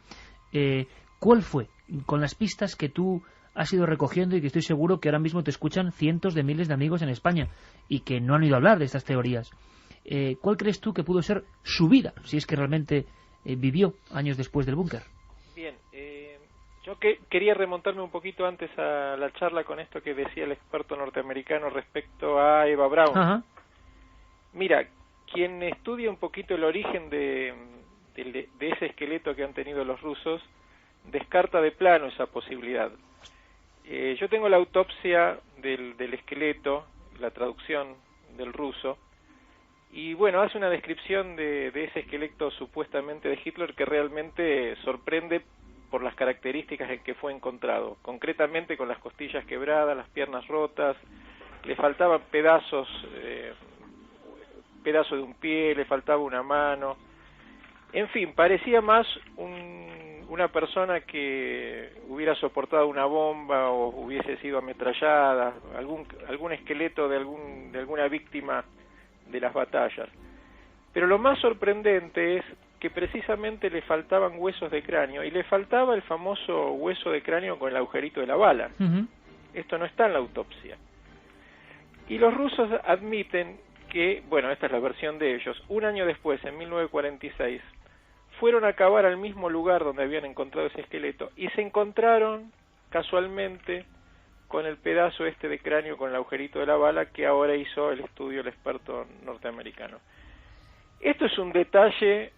¿cuál fue? Con las pistas que tú has ido recogiendo y que estoy seguro que ahora mismo te escuchan cientos de miles de amigos en España y que no han oído hablar de estas teorías. ¿Cuál crees tú que pudo ser su vida, si es que realmente vivió años después del búnker? Bien, yo quería remontarme un poquito antes a la charla con esto que decía el experto norteamericano respecto a Eva Braun. Ajá. Mira, quien estudia un poquito el origen de ese esqueleto que han tenido los rusos, descarta de plano esa posibilidad. Yo tengo la autopsia del esqueleto, la traducción del ruso, y bueno, hace una descripción de ese esqueleto supuestamente de Hitler que realmente sorprende por las características en que fue encontrado, concretamente con las costillas quebradas, las piernas rotas, le faltaban pedazo de un pie, le faltaba una mano, en fin, parecía más una persona que hubiera soportado una bomba o hubiese sido ametrallada, algún esqueleto de alguna víctima de las batallas. Pero lo más sorprendente es que precisamente le faltaban huesos de cráneo y le faltaba el famoso hueso de cráneo con el agujerito de la bala. Uh-huh. Esto no está en la autopsia. Y los rusos admiten que, bueno, esta es la versión de ellos, un año después, en 1946, fueron a cavar al mismo lugar donde habían encontrado ese esqueleto y se encontraron casualmente con el pedazo de cráneo con el agujerito de la bala que ahora hizo el estudio el experto norteamericano. Esto es un detalle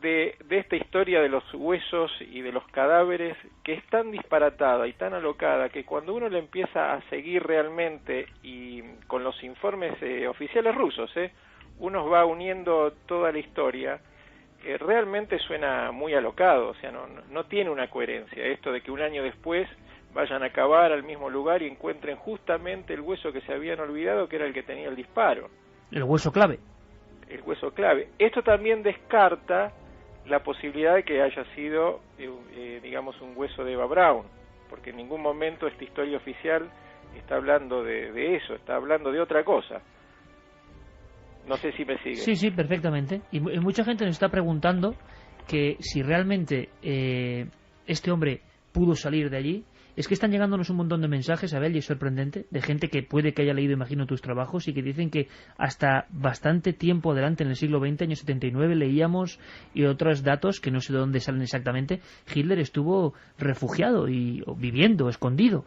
de esta historia de los huesos y de los cadáveres que es tan disparatada y tan alocada que cuando uno le empieza a seguir realmente y con los informes oficiales rusos, uno va uniendo toda la historia, realmente suena muy alocado, o sea, no tiene una coherencia esto de que un año después vayan a cavar al mismo lugar y encuentren justamente el hueso que se habían olvidado, que era el que tenía el disparo. El hueso clave. El hueso clave. Esto también descarta la posibilidad de que haya sido, digamos, un hueso de Eva Braun, porque en ningún momento esta historia oficial está hablando de eso, está hablando de otra cosa. No sé si me sigue. Sí, perfectamente. Y mucha gente nos está preguntando que si realmente este hombre pudo salir de allí. Es que están llegándonos un montón de mensajes, Abel, y es sorprendente, de gente que puede que haya leído, imagino, tus trabajos y que dicen que hasta bastante tiempo adelante, en el siglo XX, año 79, leíamos, y otros datos que no sé de dónde salen exactamente, Hitler estuvo refugiado o viviendo, escondido.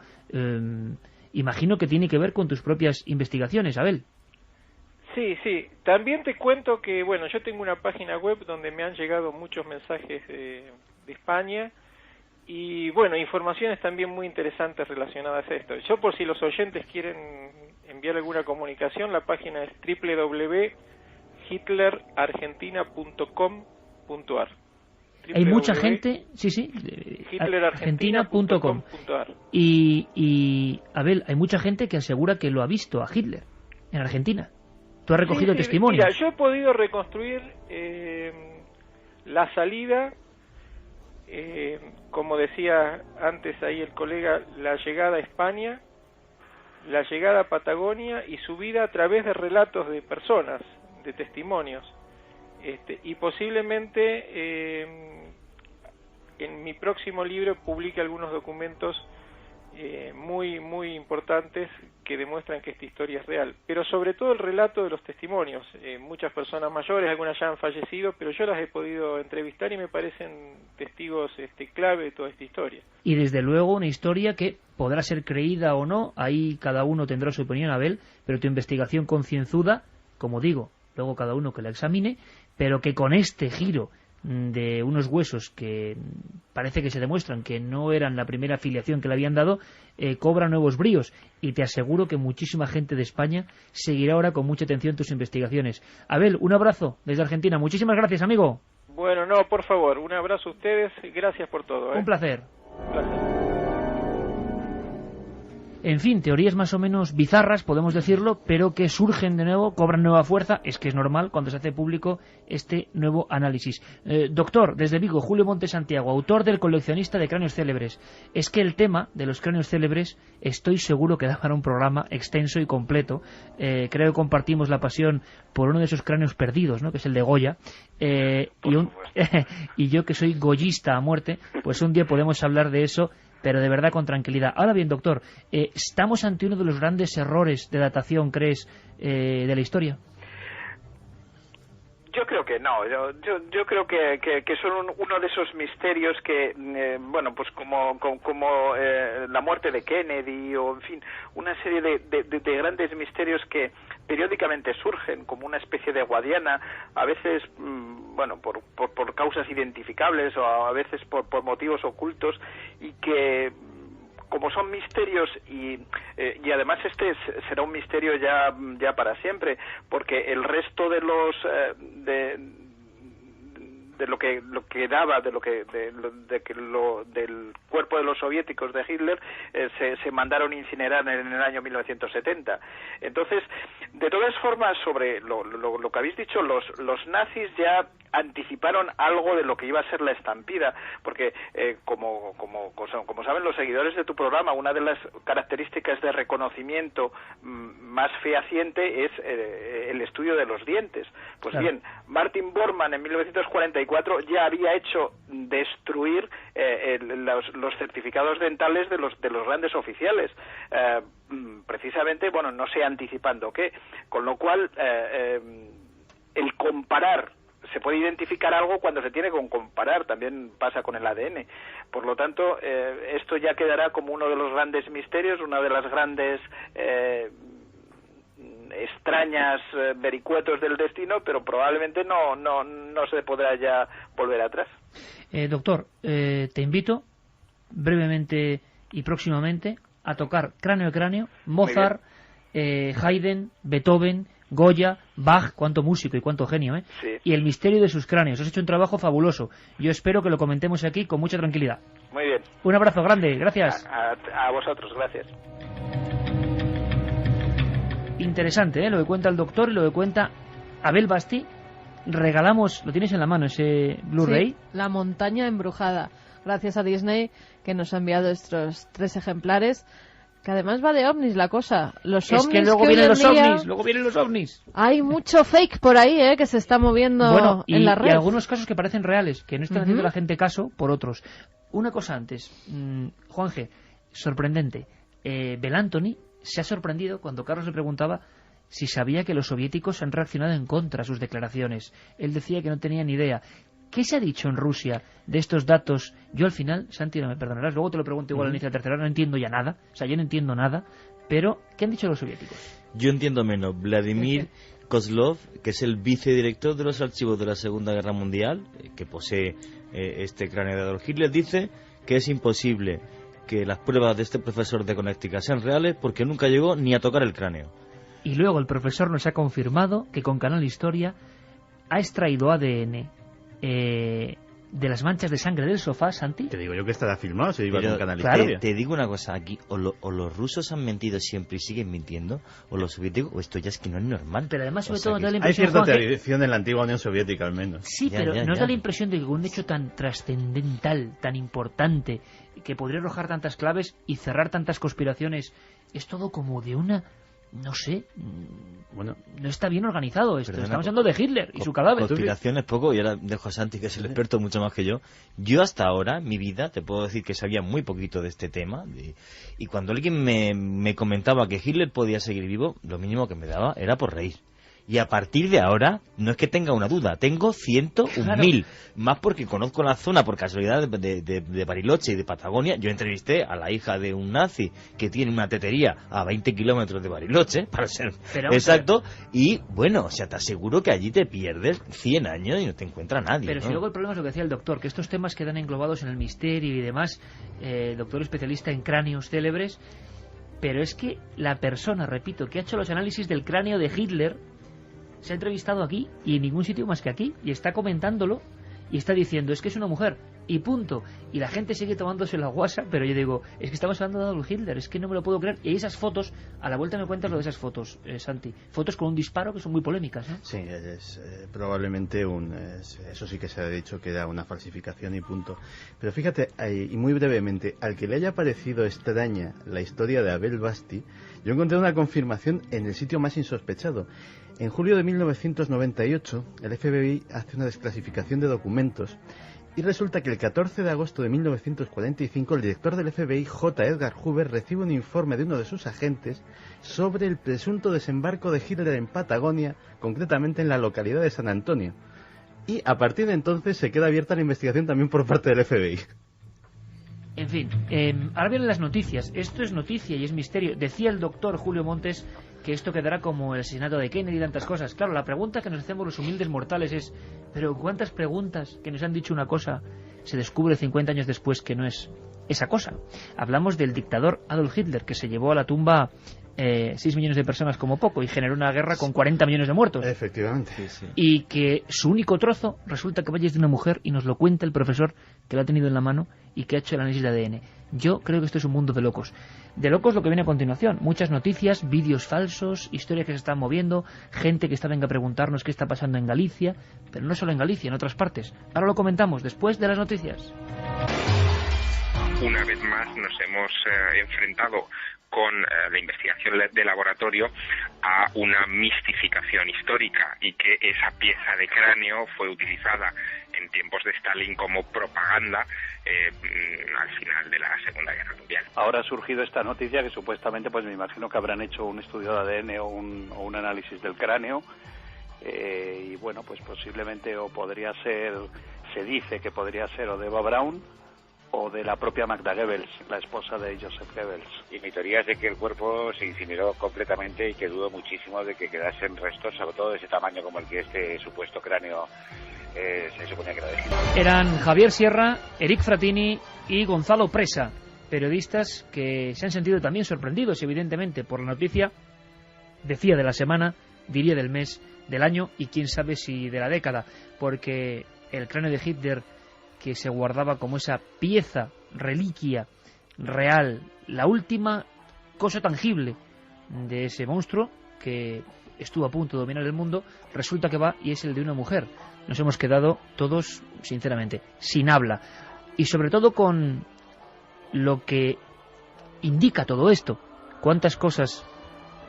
Imagino que tiene que ver con tus propias investigaciones, Abel. Sí. También te cuento que, bueno, yo tengo una página web donde me han llegado muchos mensajes de España y, bueno, informaciones también muy interesantes relacionadas a esto. Yo, por si los oyentes quieren enviar alguna comunicación, la página es www.hitlerargentina.com.ar. Hay mucha gente, hitlerargentina.com. Y, Abel, hay mucha gente que asegura que lo ha visto a Hitler en Argentina. ¿Tú has recogido testimonios? Mira, yo he podido reconstruir la salida, como decía antes ahí el colega, la llegada a España la llegada a Patagonia y su vida a través de relatos de personas, de testimonios. Y posiblemente en mi próximo libro publique algunos documentos muy muy importantes que demuestran que esta historia es real, pero sobre todo el relato de los testimonios. Muchas personas mayores, algunas ya han fallecido, pero yo las he podido entrevistar y me parecen testigos clave de toda esta historia. Y desde luego una historia que podrá ser creída o no, ahí cada uno tendrá su opinión, Abel, pero tu investigación concienzuda, como digo, luego cada uno que la examine, pero que con este giro de unos huesos que parece que se demuestran que no eran la primera afiliación que le habían dado, cobra nuevos bríos, y te aseguro que muchísima gente de España seguirá ahora con mucha atención tus investigaciones. Abel, un abrazo desde Argentina. Muchísimas gracias, amigo. Bueno, no, por favor, un abrazo a ustedes, gracias por todo. Un placer. Un placer. En fin, teorías más o menos bizarras, podemos decirlo, pero que surgen de nuevo, cobran nueva fuerza. Es que es normal cuando se hace público este nuevo análisis. Doctor, desde Vigo, Julio Monte Santiago, autor del Coleccionista de Cráneos Célebres. Es que el tema de los cráneos célebres estoy seguro que da para un programa extenso y completo. Creo que compartimos la pasión por uno de esos cráneos perdidos, ¿no?, que es el de Goya. Y yo, que soy goyista a muerte, pues un día podemos hablar de eso, pero de verdad con tranquilidad. Ahora bien, doctor, ¿estamos ante uno de los grandes errores de datación, crees, de la historia? Yo creo que no, yo creo que son uno de esos misterios que, bueno, pues como la muerte de Kennedy, o en fin, una serie de grandes misterios que periódicamente surgen como una especie de Guadiana, a veces, bueno, por causas identificables, o a veces por motivos ocultos, y que, como son misterios, y además este será un misterio ya para siempre, porque el resto de los de lo que daba del cuerpo de los soviéticos de Hitler se mandaron incinerar en el año 1970. Entonces, de todas formas, sobre lo que habéis dicho, los nazis ya anticiparon algo de lo que iba a ser la estampida, porque como saben los seguidores de tu programa, una de las características de reconocimiento más fehaciente es el estudio de los dientes. Pues claro. Bien, Martin Bormann en 1944 ya había hecho destruir los certificados dentales de los grandes oficiales, precisamente, bueno, no sé anticipando qué, con lo cual el comparar, se puede identificar algo cuando se tiene que comparar, también pasa con el ADN. Por lo tanto, esto ya quedará como uno de los grandes misterios, una de las grandes extrañas vericuetos del destino, pero probablemente no se podrá ya volver atrás. Doctor, te invito brevemente y próximamente a tocar cráneo a cráneo, Mozart, Haydn, Beethoven, Goya, Bach, cuánto músico y cuánto genio, Sí. Y el misterio de sus cráneos. Has hecho un trabajo fabuloso. Yo espero que lo comentemos aquí con mucha tranquilidad. Muy bien. Un abrazo grande, gracias. A vosotros, gracias. Interesante, lo que cuenta el doctor y lo que cuenta Abel Basti. Regalamos, lo tienes en la mano, ese Blu-ray. Sí, La montaña embrujada. Gracias a Disney, que nos ha enviado estos 3 ejemplares. Que además va de ovnis la cosa. Los ovnis, que luego vienen los ovnis. Hay mucho fake por ahí, que se está moviendo en la red. Y algunos casos que parecen reales, que no están haciendo la gente caso por otros. Una cosa antes, Juanje, sorprendente. Bel Anthony se ha sorprendido cuando Carlos le preguntaba si sabía que los soviéticos han reaccionado en contra de sus declaraciones. Él decía que no tenía ni idea. ¿Qué se ha dicho en Rusia de estos datos? Yo al final, Santi, no me perdonarás, luego te lo pregunto igual al inicio de la tercera hora, no entiendo ya nada, o sea, yo no entiendo nada, pero ¿qué han dicho los soviéticos? Yo entiendo menos. Vladimir Kozlov, que es el vicedirector de los archivos de la Segunda Guerra Mundial, que posee este cráneo de Adolf Hitler, dice que es imposible que las pruebas de este profesor de Connecticut sean reales porque nunca llegó ni a tocar el cráneo. Y luego el profesor nos ha confirmado que con Canal Historia ha extraído ADN de las manchas de sangre del sofá, Santi. Te digo yo que estará filmado, se iba con Canal claro. Historia. Te digo una cosa, aquí o los rusos han mentido siempre y siguen mintiendo, o los soviéticos, o esto ya es que no es normal. Pero además, sobre todo, que da la hay impresión, cierta Juanje, tradición en la antigua Unión Soviética, al menos. Sí, pero nos da la impresión de que con un hecho tan trascendental, tan importante, que podría arrojar tantas claves y cerrar tantas conspiraciones es todo como de una... No sé, bueno, no está bien organizado esto. Perdona, Estamos hablando de Hitler y su cadáver. Conspiraciones poco, y ahora dejo a Santi, que es el experto mucho más que yo. Yo hasta ahora, en mi vida, te puedo decir que sabía muy poquito de este tema. Y cuando alguien me comentaba que Hitler podía seguir vivo, lo mínimo que me daba era por reír. Y a partir de ahora, no es que tenga una duda, tengo 101.000. Más porque conozco la zona por casualidad de Bariloche y de Patagonia. Yo entrevisté a la hija de un nazi que tiene una tetería a 20 kilómetros de Bariloche, para ser exacto. Y bueno, o sea, te aseguro que allí te pierdes 100 años y no te encuentra nadie. Pero ¿no? si luego el problema es lo que decía el doctor, que estos temas quedan englobados en el misterio y demás. Doctor especialista en cráneos célebres. Pero es que la persona, repito, que ha hecho los análisis del cráneo de Hitler se ha entrevistado aquí y en ningún sitio más que aquí, y está comentándolo y está diciendo, es que es una mujer y punto, y la gente sigue tomándose la guasa, pero yo digo, es que estamos hablando de Adolf Hitler, es que no me lo puedo creer. Y esas fotos, a la vuelta me cuentas lo de esas fotos, Santi, fotos con un disparo que son muy polémicas, ¿no? Sí, es probablemente eso sí que se ha dicho que era una falsificación y punto. Pero fíjate, y muy brevemente, al que le haya parecido extraña la historia de Abel Basti, yo encontré una confirmación en el sitio más insospechado. En julio de 1998, el FBI hace una desclasificación de documentos y resulta que el 14 de agosto de 1945 el director del FBI, J. Edgar Hoover, recibe un informe de uno de sus agentes sobre el presunto desembarco de Hitler en Patagonia, concretamente en la localidad de San Antonio. Y a partir de entonces se queda abierta la investigación también por parte del FBI. En fin, ahora vienen las noticias. Esto es noticia y es misterio. Decía el doctor Julio Montes que esto quedará como el asesinato de Kennedy y tantas cosas. Claro, la pregunta que nos hacemos los humildes mortales es, ¿pero cuántas preguntas que nos han dicho una cosa se descubre 50 años después que no es esa cosa? Hablamos del dictador Adolf Hitler, que se llevó a la tumba 6 millones de personas como poco y generó una guerra con 40 millones de muertos. Efectivamente. Sí. Y que su único trozo resulta que vaya de una mujer, y nos lo cuenta el profesor que lo ha tenido en la mano y que ha hecho el análisis de ADN. Yo creo que esto es un mundo de locos. De locos lo que viene a continuación. Muchas noticias, vídeos falsos, historias que se están moviendo, gente que está venga a preguntarnos qué está pasando en Galicia, pero no solo en Galicia, en otras partes. Ahora lo comentamos después de las noticias. Una vez más nos hemos enfrentado con la investigación de laboratorio a una mistificación histórica, y que esa pieza de cráneo fue utilizada en tiempos de Stalin como propaganda al final de la Segunda Guerra Mundial. Ahora ha surgido esta noticia que supuestamente, pues me imagino que habrán hecho un estudio de ADN o un análisis del cráneo, y bueno, pues posiblemente o podría ser, se dice que podría ser o de Eva Braun o de la propia Magda Goebbels, la esposa de Joseph Goebbels. Y mi teoría es de que el cuerpo se incineró completamente y que dudo muchísimo de que quedasen restos, sobre todo de ese tamaño como el que este supuesto cráneo se suponía que era de Hitler. Eran Javier Sierra, Eric Fratini y Gonzalo Presa, periodistas que se han sentido también sorprendidos, evidentemente, por la noticia, decía de la semana, diría del mes, del año y quién sabe si de la década, porque el cráneo de Hitler, que se guardaba como esa pieza, reliquia real, la última cosa tangible de ese monstruo que estuvo a punto de dominar el mundo, resulta que va y es el de una mujer. Nos hemos quedado todos, sinceramente, sin habla. Y sobre todo con lo que indica todo esto. Cuántas cosas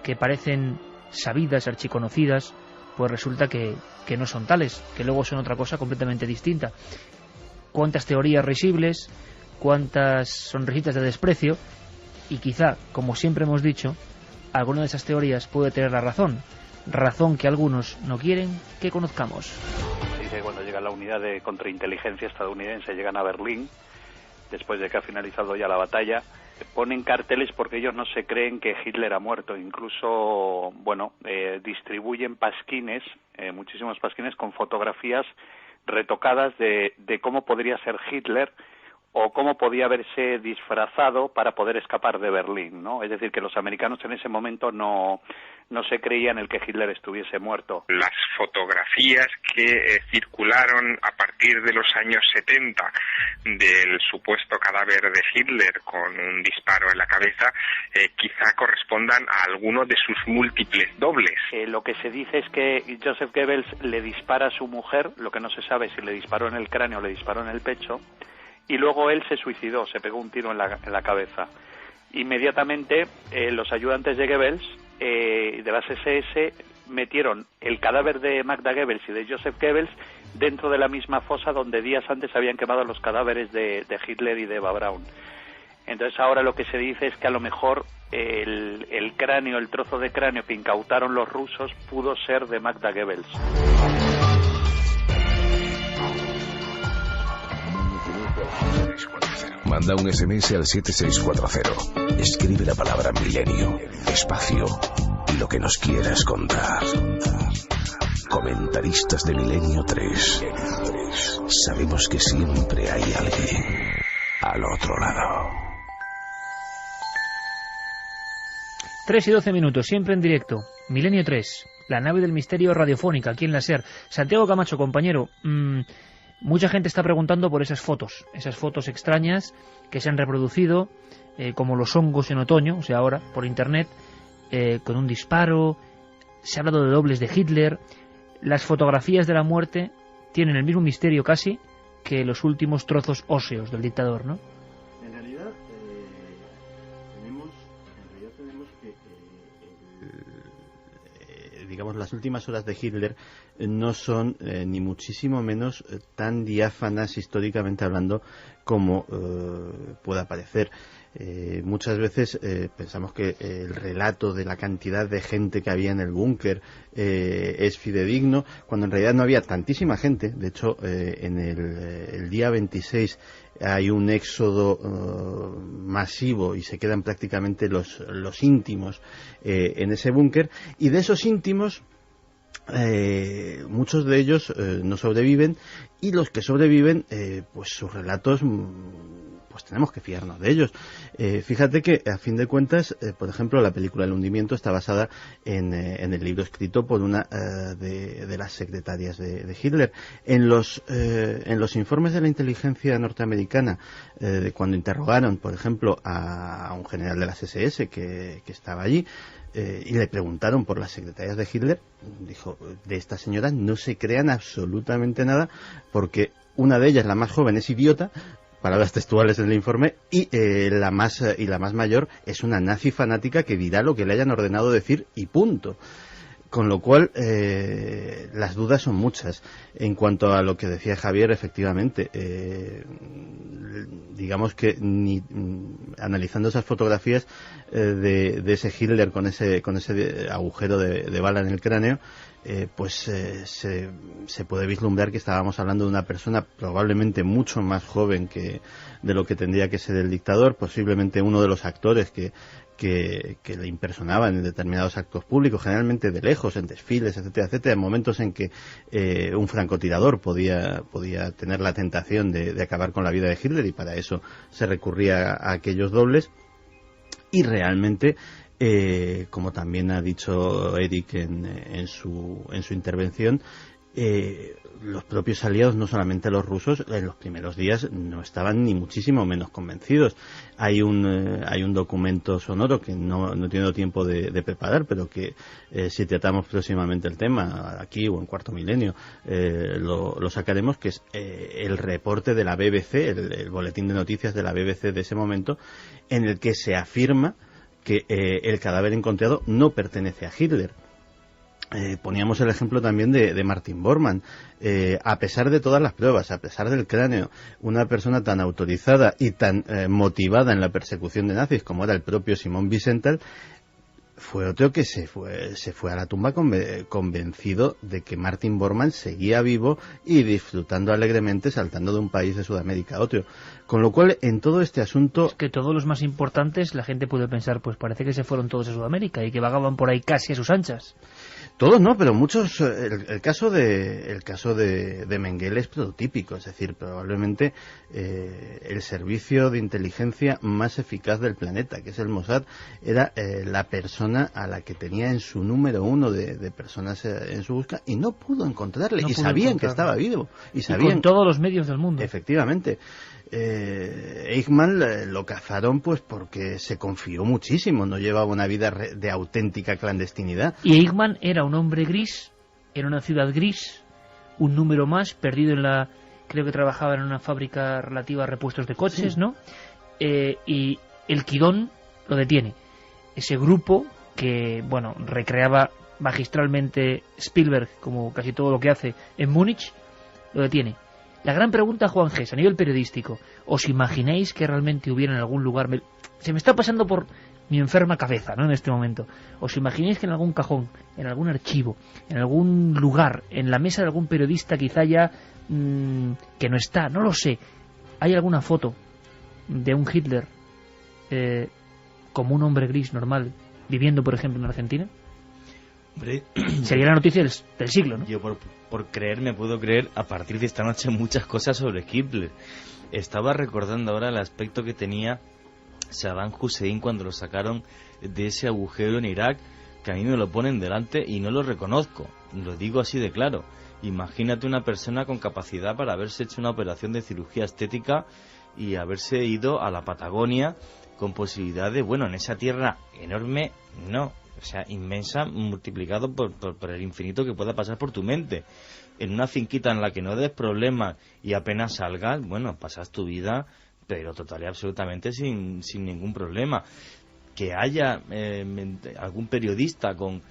que parecen sabidas, archiconocidas, pues resulta que no son tales, que luego son otra cosa completamente distinta. Cuántas teorías risibles, cuántas sonrisitas de desprecio, y quizá, como siempre hemos dicho, alguna de esas teorías puede tener la razón que algunos no quieren que conozcamos. Dice que cuando llega la unidad de contrainteligencia estadounidense, llegan a Berlín, después de que ha finalizado ya la batalla, ponen carteles porque ellos no se creen que Hitler ha muerto. Incluso, bueno, distribuyen pasquines, muchísimos pasquines con fotografías retocadas de cómo podría ser Hitler o cómo podía haberse disfrazado para poder escapar de Berlín, ¿no? Es decir, que los americanos en ese momento no se creían el que Hitler estuviese muerto. Las fotografías que circularon a partir de los años 70 del supuesto cadáver de Hitler con un disparo en la cabeza quizá correspondan a alguno de sus múltiples dobles. Lo que se dice es que Joseph Goebbels le dispara a su mujer, lo que no se sabe si le disparó en el cráneo o le disparó en el pecho, y luego él se suicidó, se pegó un tiro en la cabeza. inmediatamente los ayudantes de Goebbels, de las SS, metieron el cadáver de Magda Goebbels y de Joseph Goebbels dentro de la misma fosa donde días antes habían quemado los cadáveres de Hitler y de Eva Braun. Entonces ahora lo que se dice es que a lo mejor el cráneo, el trozo de cráneo que incautaron los rusos pudo ser de Magda Goebbels. Manda un SMS al 7640. Escribe la palabra milenio, espacio y lo que nos quieras contar. Comentaristas de Milenio 3. Sabemos que siempre hay alguien al otro lado. 3 y 12 minutos, siempre en directo. Milenio 3, la nave del misterio radiofónica, aquí en la SER. Santiago Camacho, compañero, mucha gente está preguntando por esas fotos extrañas que se han reproducido, como los hongos en otoño, o sea, ahora, por internet, con un disparo. Se ha hablado de dobles de Hitler. Las fotografías de la muerte tienen el mismo misterio casi que los últimos trozos óseos del dictador, ¿no? En realidad tenemos que digamos, las últimas horas de Hitler no son ni muchísimo menos tan diáfanas históricamente hablando como pueda parecer. Muchas veces pensamos que el relato de la cantidad de gente que había en el búnker es fidedigno, cuando en realidad no había tantísima gente. De hecho, en el día 26 hay un éxodo masivo y se quedan prácticamente los íntimos en ese búnker, y de esos íntimos muchos de ellos no sobreviven, y los que sobreviven pues sus relatos pues tenemos que fiarnos de ellos. Fíjate que a fin de cuentas, por ejemplo, la película El hundimiento está basada en el libro escrito por una de las secretarias de Hitler. En los informes de la inteligencia norteamericana, de cuando interrogaron, por ejemplo, a un general de las SS que estaba allí, y le preguntaron por las secretarias de Hitler, dijo: de esta señora no se crean absolutamente nada, porque una de ellas, la más joven, es idiota, palabras textuales en el informe, y la más mayor es una nazi fanática que dirá lo que le hayan ordenado decir y punto. Con lo cual, las dudas son muchas. En cuanto a lo que decía Javier, efectivamente, digamos que analizando esas fotografías de ese Hitler con ese agujero de bala en el cráneo, se puede vislumbrar que estábamos hablando de una persona probablemente mucho más joven de lo que tendría que ser el dictador, posiblemente uno de los actores que le impersonaban en determinados actos públicos, generalmente de lejos, en desfiles, etcétera, etcétera, en momentos en que un francotirador podía tener la tentación de acabar con la vida de Hitler, y para eso se recurría a aquellos dobles. Y realmente, como también ha dicho Eric en su intervención, los propios aliados, no solamente los rusos, en los primeros días no estaban ni muchísimo menos convencidos. Hay un documento sonoro que no he tenido tiempo de preparar, pero que si tratamos próximamente el tema, aquí o en Cuarto Milenio, lo sacaremos, que es el reporte de la BBC, el boletín de noticias de la BBC de ese momento, en el que se afirma que el cadáver encontrado no pertenece a Hitler. Poníamos el ejemplo también de Martin Bormann. A pesar de todas las pruebas, a pesar del cráneo, una persona tan autorizada y tan motivada en la persecución de nazis como era el propio Simón Wiesenthal, fue otro que se fue a la tumba convencido de que Martin Bormann seguía vivo y disfrutando alegremente, saltando de un país de Sudamérica a otro. Con lo cual, en todo este asunto... Es que todos los más importantes, la gente puede pensar, pues parece que se fueron todos a Sudamérica y que vagaban por ahí casi a sus anchas. Todos no, pero muchos. El caso de Mengele es prototípico, es decir, probablemente el servicio de inteligencia más eficaz del planeta, que es el Mossad, era la persona a la que tenía en su número uno de personas en su búsqueda, y no pudo encontrarle, y sabían que estaba vivo, y con todos los medios del mundo. Efectivamente. Eichmann lo cazaron pues porque se confió muchísimo, no llevaba una vida de auténtica clandestinidad. Y Eichmann era un hombre gris, era una ciudad gris, un número más, perdido creo que trabajaba en una fábrica relativa a repuestos de coches, sí, ¿no? Y el Quidón lo detiene. Ese grupo que, bueno, recreaba magistralmente Spielberg, como casi todo lo que hace en Múnich, lo detiene. La gran pregunta, Juan Gés, a nivel periodístico, ¿os imagináis que realmente hubiera en algún lugar... Se me está pasando por mi enferma cabeza, ¿no?, en este momento. ¿Os imagináis que en algún cajón, en algún archivo, en algún lugar, en la mesa de algún periodista quizá ya que no está, no lo sé, hay alguna foto de un Hitler como un hombre gris normal, viviendo, por ejemplo, en Argentina? Hombre, sería la noticia del siglo, ¿no? Yo por creer, me puedo creer a partir de esta noche muchas cosas sobre Hitler. Estaba recordando ahora el aspecto que tenía Saddam Hussein cuando lo sacaron de ese agujero en Irak, que a mí me lo ponen delante y no lo reconozco, lo digo así de claro. Imagínate una persona con capacidad para haberse hecho una operación de cirugía estética y haberse ido a la Patagonia con posibilidad de, bueno, en esa tierra enorme, no, o sea, inmensa, multiplicado por el infinito que pueda pasar por tu mente. En una finquita en la que no des problemas y apenas salgas, bueno, pasas tu vida, pero total y absolutamente sin ningún problema. Que haya algún periodista con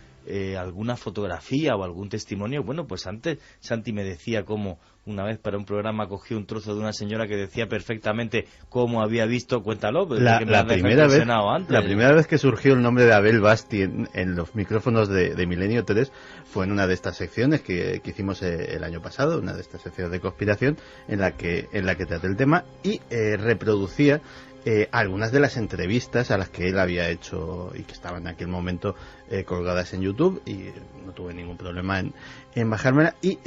alguna fotografía o algún testimonio, bueno, pues antes Santi me decía cómo una vez para un programa cogió un trozo de una señora que decía perfectamente cómo había visto, cuéntalo, la primera vez que surgió el nombre de Abel Basti en los micrófonos de Milenio 3 fue en una de estas secciones que hicimos el año pasado, una de estas secciones de conspiración en la que traté el tema y reproducía algunas de las entrevistas a las que él había hecho y que estaban en aquel momento colgadas en YouTube, y no tuve ningún problema en bajármela. Y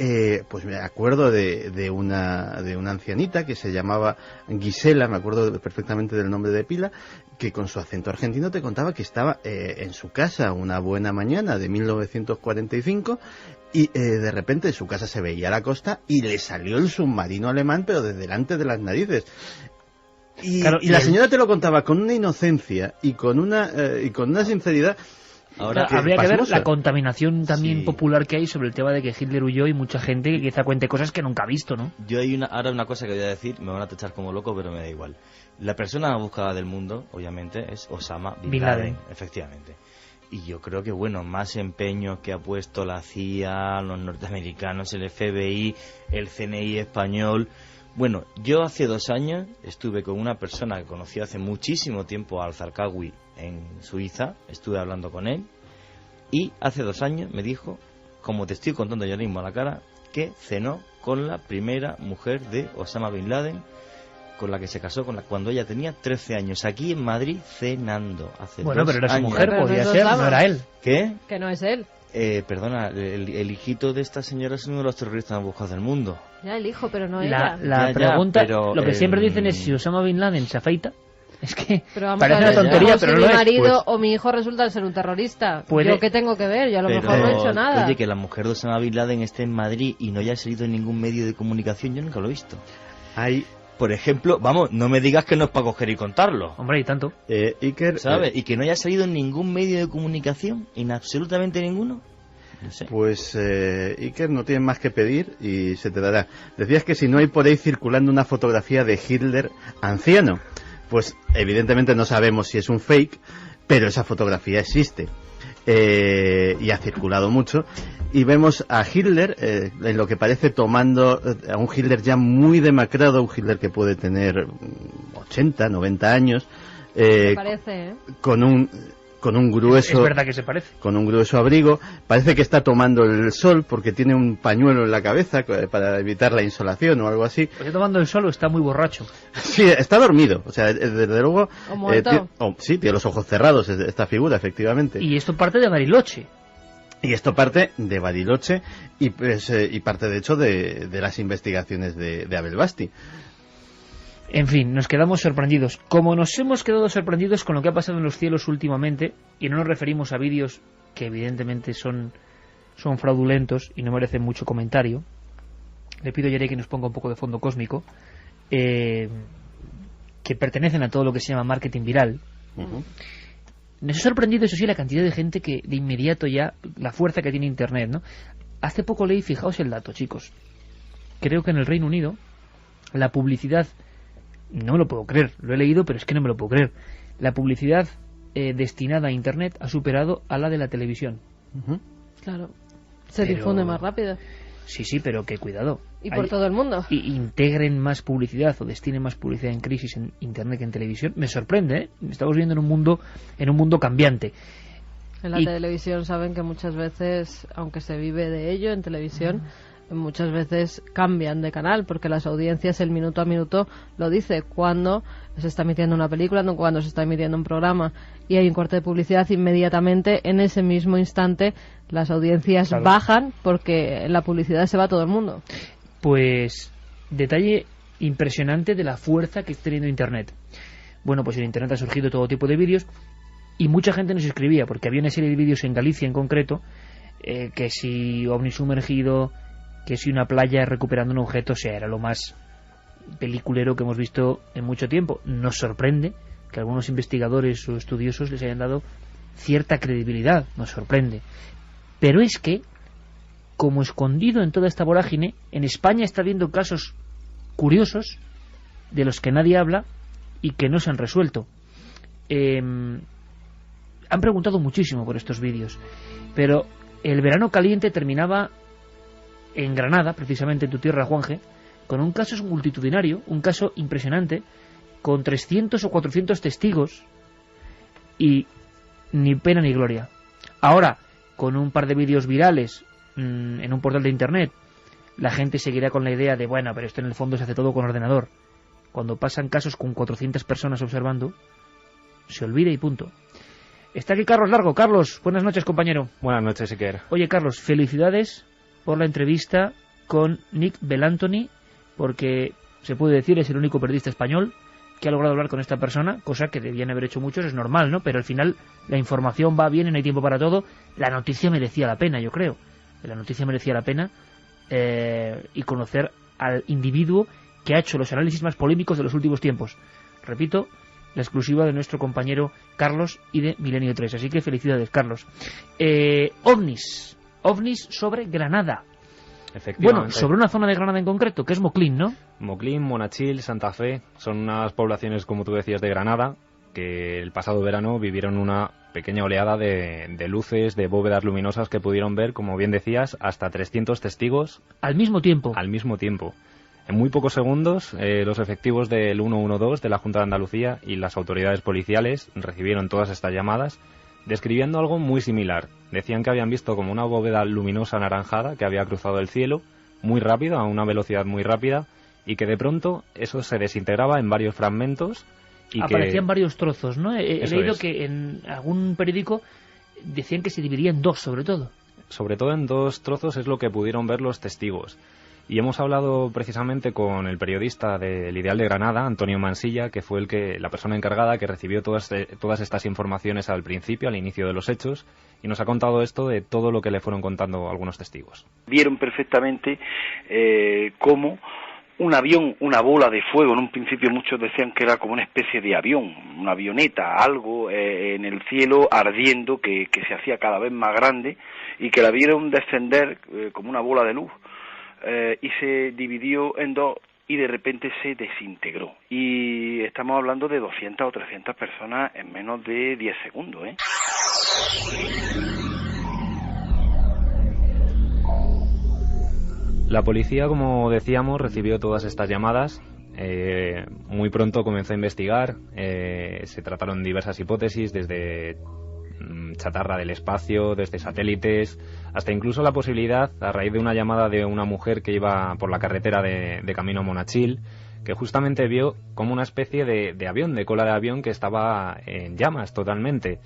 pues me acuerdo de una ancianita que se llamaba Gisela, me acuerdo perfectamente del nombre de pila, que con su acento argentino te contaba que estaba en su casa una buena mañana de 1945 y de repente en su casa se veía la costa y le salió el submarino alemán, pero de delante de las narices. Y la señora te lo contaba con una inocencia y con una sinceridad. Ahora habría que ver la contaminación también popular que hay sobre el tema de que Hitler huyó y mucha gente que quizá cuente cosas que nunca ha visto, ¿no? Yo hay ahora una cosa que voy a decir, me van a tachar como loco, pero me da igual. La persona más buscada del mundo, obviamente, es Osama Bin Laden, efectivamente. Y yo creo que, bueno, más empeño que ha puesto la CIA, los norteamericanos, el FBI, el CNI español. Bueno, yo hace 2 años estuve con una persona que conocí hace muchísimo tiempo, al-Zarqawi, en Suiza, estuve hablando con él, y hace 2 años me dijo, como te estoy contando yo mismo a la cara, que cenó con la primera mujer de Osama Bin Laden, con la que se casó cuando ella tenía 13 años, aquí en Madrid, cenando. Hace 2 años. Pero era su mujer, podía ser, no era él. ¿Qué? Que no es él. Perdona, el hijito de esta señora es uno de los terroristas más buscados del mundo. Ya el hijo, pero no ella. La pregunta, pero, lo que siempre dicen es si Osama Bin Laden se afeita. Es que parece una tontería, pero si no mi marido pues, o mi hijo resulta ser un terrorista, ¿yo qué tengo que ver? Yo a lo mejor no he hecho nada. Oye, que la mujer de Osama Bin Laden esté en Madrid y no haya salido en ningún medio de comunicación, yo nunca lo he visto. Hay... Por ejemplo, vamos, no me digas que no es para coger y contarlo. Hombre, y tanto. Iker, ¿sabes? Y que no haya salido en ningún medio de comunicación, en absolutamente ninguno. No sé. Pues Iker, no tienes más que pedir y se te dará. Decías que si no hay por ahí circulando una fotografía de Hitler anciano, pues evidentemente no sabemos si es un fake, pero esa fotografía existe. Y ha circulado mucho. Y vemos a Hitler, en lo que parece tomando a un Hitler ya muy demacrado, un Hitler que puede tener 80, 90 años, parece, con un grueso, es verdad que se parece, con un grueso abrigo. Parece que está tomando el sol porque tiene un pañuelo en la cabeza para evitar la insolación o algo así. ¿Está tomando el sol o está muy borracho? Sí, está dormido, o sea, desde luego. ¿O muerto? Sí, tiene los ojos cerrados esta figura, efectivamente. Y esto parte de Bariloche. Y esto parte de Bariloche y parte de hecho de las investigaciones de Abel Basti. En fin, nos quedamos sorprendidos. Como nos hemos quedado sorprendidos con lo que ha pasado en los cielos últimamente, y no nos referimos a vídeos que evidentemente son fraudulentos y no merecen mucho comentario, le pido a Yerey que nos ponga un poco de fondo cósmico, que pertenecen a todo lo que se llama marketing viral. Nos ha sorprendido, eso sí, la cantidad de gente que de inmediato ya, la fuerza que tiene Internet, ¿no? Hace poco leí, fijaos el dato, chicos, creo que en el Reino Unido la publicidad, no me lo puedo creer, lo he leído pero es que no me lo puedo creer, la publicidad destinada a Internet ha superado a la de la televisión. Claro, se difunde más rápido. Sí, pero que cuidado. Y por todo el mundo. Y integren más publicidad o destinen más publicidad en crisis en Internet que en televisión. Me sorprende, ¿eh? Estamos viviendo en un mundo cambiante. En la televisión saben que muchas veces, aunque se vive de ello en televisión, muchas veces cambian de canal, porque las audiencias el minuto a minuto lo dice, cuando se está emitiendo una película, no cuando se está emitiendo un programa, y hay un corte de publicidad, inmediatamente, en ese mismo instante, las audiencias bajan, porque en la publicidad se va todo el mundo. Pues, detalle impresionante de la fuerza que está teniendo Internet. Bueno, pues en Internet ha surgido todo tipo de vídeos, y mucha gente nos escribía, porque había una serie de vídeos en Galicia en concreto, que si ovni sumergido, que si una playa recuperando un objeto, o sea, era lo más peliculero que hemos visto en mucho tiempo. Nos sorprende que algunos investigadores o estudiosos les hayan dado cierta credibilidad, nos sorprende. Pero es que, como escondido en toda esta vorágine, en España está habiendo casos curiosos de los que nadie habla y que no se han resuelto. Han preguntado muchísimo por estos vídeos, pero el verano caliente terminaba en Granada, precisamente en tu tierra, Juanje, con un caso multitudinario, un caso impresionante, con 300 o 400 testigos y ni pena ni gloria. Ahora, con un par de vídeos virales en un portal de Internet, la gente seguirá con la idea de, bueno, pero esto en el fondo se hace todo con ordenador. Cuando pasan casos con 400 personas observando, se olvida y punto. Está aquí Carlos Largo. Carlos, buenas noches, compañero. Buenas noches, Iker. Oye, Carlos, felicidades por la entrevista con Nick Belantoni, porque se puede decir es el único periodista español que ha logrado hablar con esta persona, cosa que debían haber hecho muchos, es normal, ¿no? Pero al final la información va bien y no hay tiempo para todo. La noticia merecía la pena, yo creo. La noticia merecía la pena y conocer al individuo que ha hecho los análisis más polémicos de los últimos tiempos. Repito, la exclusiva de nuestro compañero Carlos y de Milenio 3. Así que felicidades, Carlos. OVNIs sobre Granada. Bueno, sobre una zona de Granada en concreto, que es Moclín, ¿no? Moclín, Monachil, Santa Fe, son unas poblaciones, como tú decías, de Granada, que el pasado verano vivieron una pequeña oleada de luces, de bóvedas luminosas que pudieron ver, como bien decías, hasta 300 testigos. Al mismo tiempo. Al mismo tiempo. En muy pocos segundos, los efectivos del 112 de la Junta de Andalucía y las autoridades policiales recibieron todas estas llamadas, describiendo algo muy similar. Decían que habían visto como una bóveda luminosa anaranjada que había cruzado el cielo muy rápido, a una velocidad muy rápida, y que de pronto eso se desintegraba en varios fragmentos. Y aparecían varios trozos, ¿no? He leído que en algún periódico decían que se dividía en dos, sobre todo. Sobre todo en dos trozos es lo que pudieron ver los testigos. Y hemos hablado precisamente con el periodista del Ideal de Granada, Antonio Mansilla, que fue la persona encargada que recibió todas estas informaciones al principio, al inicio de los hechos, y nos ha contado esto de todo lo que le fueron contando algunos testigos. Vieron perfectamente cómo un avión, una bola de fuego, en un principio muchos decían que era como una especie de avión, una avioneta, algo en el cielo ardiendo que se hacía cada vez más grande y que la vieron descender como una bola de luz. Y se dividió en dos y de repente se desintegró. Y estamos hablando de 200 o 300 personas en menos de 10 segundos, ¿eh? La policía, como decíamos, recibió todas estas llamadas. Muy pronto comenzó a investigar. Se trataron diversas hipótesis, desde chatarra del espacio, desde satélites, hasta incluso la posibilidad, a raíz de una llamada de una mujer que iba por la carretera de camino a Monachil, que justamente vio como una especie de avión, de cola de avión que estaba en llamas totalmente.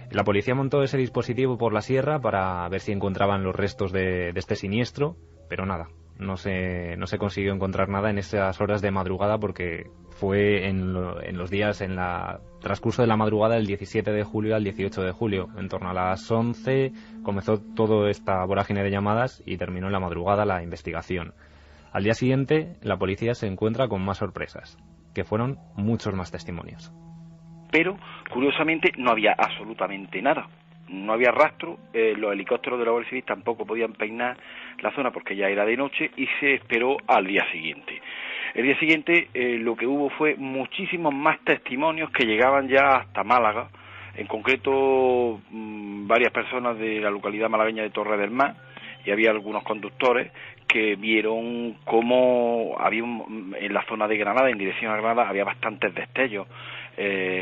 La policía montó ese dispositivo por la sierra para ver si encontraban los restos de este siniestro, pero nada, no se consiguió encontrar nada en esas horas de madrugada, porque fue en los días, en la transcurso de la madrugada del 17 de julio al 18 de julio. En torno a las 11 comenzó toda esta vorágine de llamadas y terminó en la madrugada la investigación. Al día siguiente, la policía se encuentra con más sorpresas, que fueron muchos más testimonios. Pero, curiosamente, no había absolutamente nada. No había rastro, los helicópteros de la Guardia Civil tampoco podían peinar la zona porque ya era de noche y se esperó al día siguiente. El día siguiente lo que hubo fue muchísimos más testimonios que llegaban ya hasta Málaga, en concreto varias personas de la localidad malagueña de Torre del Mar, y había algunos conductores que vieron cómo había en la zona de Granada, en dirección a Granada, había bastantes destellos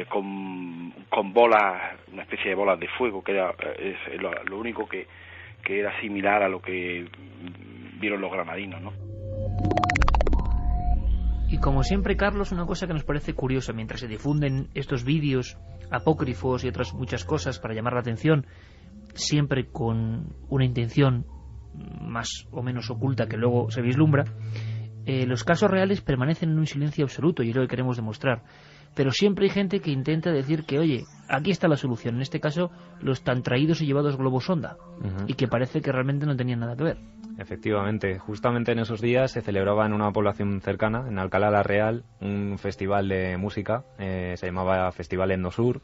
con bolas, una especie de bolas de fuego, que era lo único que era similar a lo que vieron los granadinos, ¿no? Y como siempre, Carlos, una cosa que nos parece curiosa, mientras se difunden estos vídeos apócrifos y otras muchas cosas para llamar la atención, siempre con una intención más o menos oculta que luego se vislumbra, los casos reales permanecen en un silencio absoluto, y es lo que queremos demostrar. Pero siempre hay gente que intenta decir que, oye, aquí está la solución, en este caso los tan traídos y llevados globos sonda, y que parece que realmente no tenían nada que ver. Efectivamente, justamente en esos días se celebraba en una población cercana, en Alcalá la Real, un festival de música, se llamaba Festival Endosur,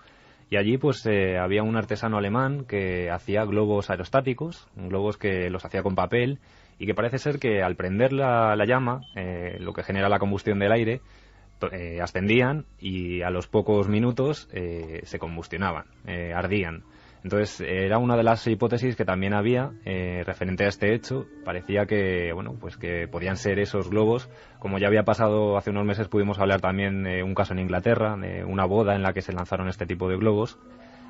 y allí pues había un artesano alemán que hacía globos aerostáticos, globos que los hacía con papel, y que parece ser que al prender la llama, lo que genera la combustión del aire, ascendían y a los pocos minutos se combustionaban, ardían. Entonces era una de las hipótesis que también había referente a este hecho. Parecía que, bueno, pues que podían ser esos globos. Como ya había pasado hace unos meses, pudimos hablar también de un caso en Inglaterra, de una boda en la que se lanzaron este tipo de globos.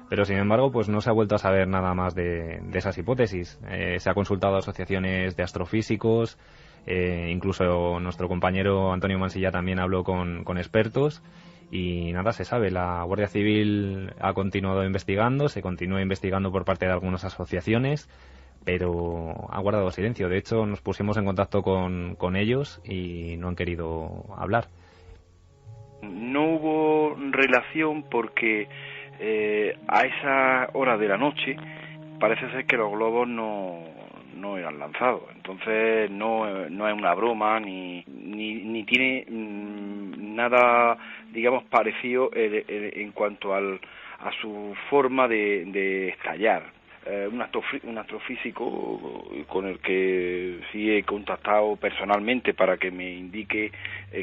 Pero sin embargo, pues no se ha vuelto a saber nada más de esas hipótesis. Se ha consultado a asociaciones de astrofísicos, incluso nuestro compañero Antonio Mansilla también habló con expertos, y nada se sabe. La Guardia Civil ha continuado investigando, se continúa investigando por parte de algunas asociaciones, pero ha guardado silencio. De hecho, nos pusimos en contacto con ellos y no han querido hablar. No hubo relación porque a esa hora de la noche parece ser que los globos no eran lanzados. Entonces no es una broma ni tiene nada, digamos, parecido en cuanto a su forma de estallar. Un astrofísico con el que sí he contactado personalmente para que me indique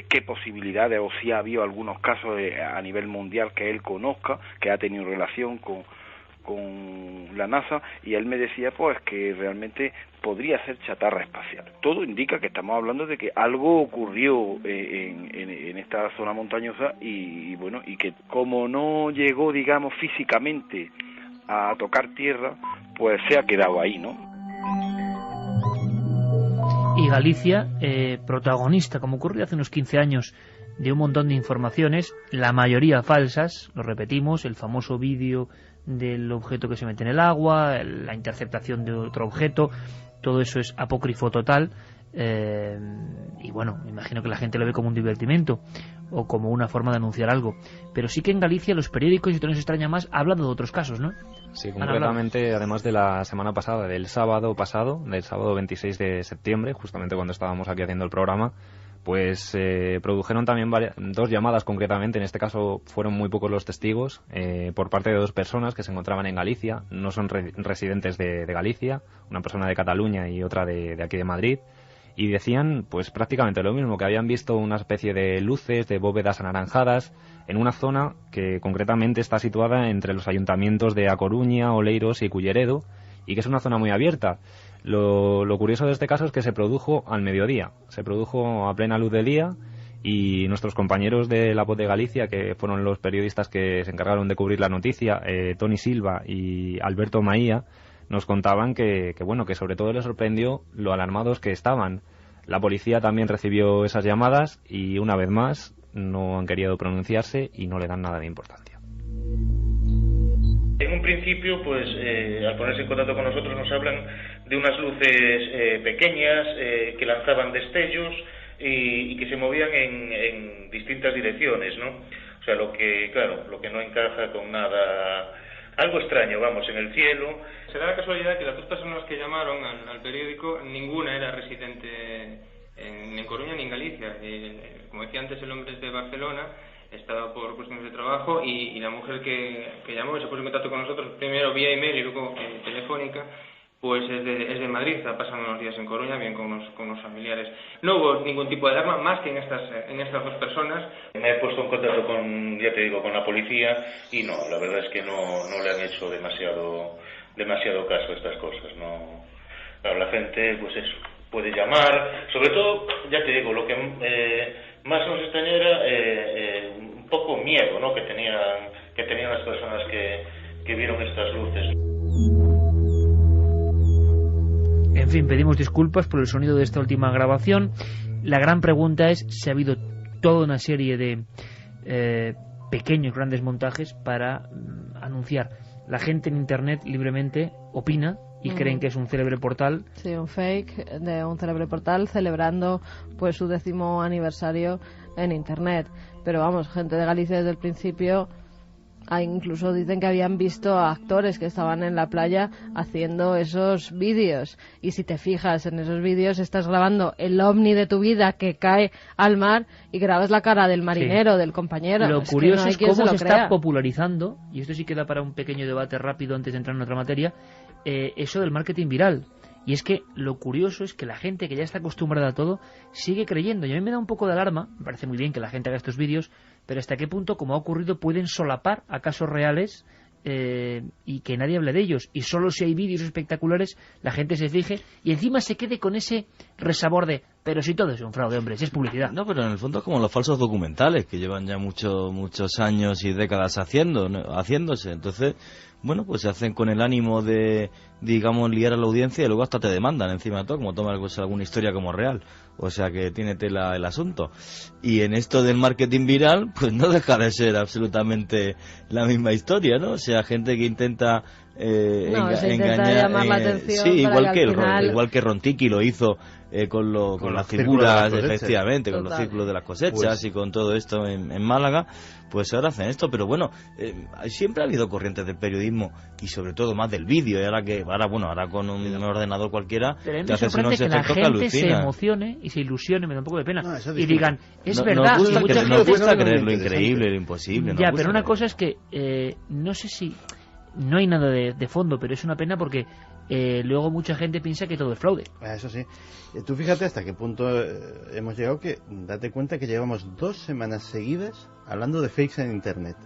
qué posibilidades, o si ha habido algunos casos a nivel mundial que él conozca, que ha tenido relación con la NASA, y él me decía pues que realmente podría ser chatarra espacial. Todo indica que estamos hablando de que algo ocurrió en esta zona montañosa y bueno, y que como no llegó, digamos, físicamente a tocar tierra, pues se ha quedado ahí, ¿no? Y Galicia, protagonista, como ocurrió hace unos 15 años, de un montón de informaciones, la mayoría falsas, lo repetimos, el famoso vídeo del objeto que se mete en el agua, la interceptación de otro objeto, todo eso es apócrifo total, y bueno, me imagino que la gente lo ve como un divertimento o como una forma de anunciar algo, pero sí que en Galicia los periódicos, y esto nos extraña más, hablan de otros casos, ¿no? Sí, concretamente, además de la semana pasada, del sábado pasado, del sábado 26 de septiembre, justamente cuando estábamos aquí haciendo el programa, pues produjeron también dos llamadas concretamente. En este caso fueron muy pocos los testigos, por parte de dos personas que se encontraban en Galicia, no son residentes de Galicia, una persona de Cataluña y otra de aquí de Madrid, y decían pues prácticamente lo mismo, que habían visto una especie de luces, de bóvedas anaranjadas, en una zona que concretamente está situada entre los ayuntamientos de A Coruña, Oleiros y Culleredo, y que es una zona muy abierta. Lo curioso de este caso es que se produjo al mediodía, se produjo a plena luz del día, y nuestros compañeros de La Voz de Galicia, que fueron los periodistas que se encargaron de cubrir la noticia, Tony Silva y Alberto Maía, nos contaban que bueno, que sobre todo les sorprendió lo alarmados que estaban. La policía también recibió esas llamadas y una vez más no han querido pronunciarse y no le dan nada de importancia. En un principio, pues al ponerse en contacto con nosotros nos hablan de unas luces pequeñas que lanzaban destellos y que se movían en distintas direcciones, ¿no? O sea, lo que no encaja con nada, algo extraño, vamos, en el cielo. Se da la casualidad que las dos personas que llamaron al periódico, ninguna era residente en Coruña ni en Galicia. Como decía antes, el hombre es de Barcelona, estaba por cuestiones de trabajo, y la mujer que llamó y se puso en contacto con nosotros primero vía email y luego telefónica, pues es de Madrid, está pasando unos días en Coruña, bien con unos familiares. No hubo ningún tipo de alarma, más que en estas dos personas. Me he puesto en contacto con, ya te digo, con la policía y no, la verdad es que no le han hecho demasiado caso a estas cosas, no. Claro, la gente, pues eso, puede llamar, sobre todo, ya te digo, lo que más nos extraña era un poco miedo, ¿no?, que tenían las personas que vieron estas luces. En fin, pedimos disculpas por el sonido de esta última grabación. La gran pregunta es si ha habido toda una serie de pequeños, grandes montajes para anunciar. La gente en Internet libremente opina y creen que es un célebre portal. Sí, un fake de un célebre portal celebrando pues su 10º aniversario en Internet. Pero vamos, gente de Galicia desde el principio... incluso dicen que habían visto a actores que estaban en la playa haciendo esos vídeos. Y si te fijas en esos vídeos, estás grabando el ovni de tu vida que cae al mar y grabas la cara del marinero, del compañero. Lo curioso es cómo se está popularizando, y esto sí queda para un pequeño debate rápido antes de entrar en otra materia, eso del marketing viral. Y es que lo curioso es que la gente que ya está acostumbrada a todo sigue creyendo. Y a mí me da un poco de alarma, me parece muy bien que la gente haga estos vídeos, pero hasta qué punto, como ha ocurrido, pueden solapar a casos reales y que nadie hable de ellos. Y solo si hay vídeos espectaculares la gente se fije y encima se quede con ese resabor de pero si todo es un fraude, hombre, si es publicidad. No, pero en el fondo es como los falsos documentales que llevan ya muchos años y décadas haciéndose. Entonces, bueno, pues se hacen con el ánimo de, digamos, liar a la audiencia y luego hasta te demandan encima de todo, como toman pues, alguna historia como real. O sea que tiene tela el asunto. Y en esto del marketing viral, pues no deja de ser absolutamente la misma historia, ¿no? O sea, gente que intenta engañar, llamar la atención, sí, para igual que Rontiki lo hizo con las figuras, efectivamente, con los círculos de las cosechas, pues, y con todo esto en Málaga, pues ahora hacen esto. Pero bueno, siempre ha habido corrientes del periodismo y sobre todo más del vídeo, y ahora con un ordenador cualquiera te haces unos efectos que alucinan. Que la gente se emocione y se ilusione, me da un poco de pena, y digan, es verdad. Nos gusta creer lo increíble, lo imposible. Ya, pero una cosa es que no sé si no hay nada de fondo, pero es una pena porque luego mucha gente piensa que todo es fraude. Eso sí. Tú fíjate hasta qué punto hemos llegado, que date cuenta que llevamos 2 semanas seguidas hablando de fakes en Internet.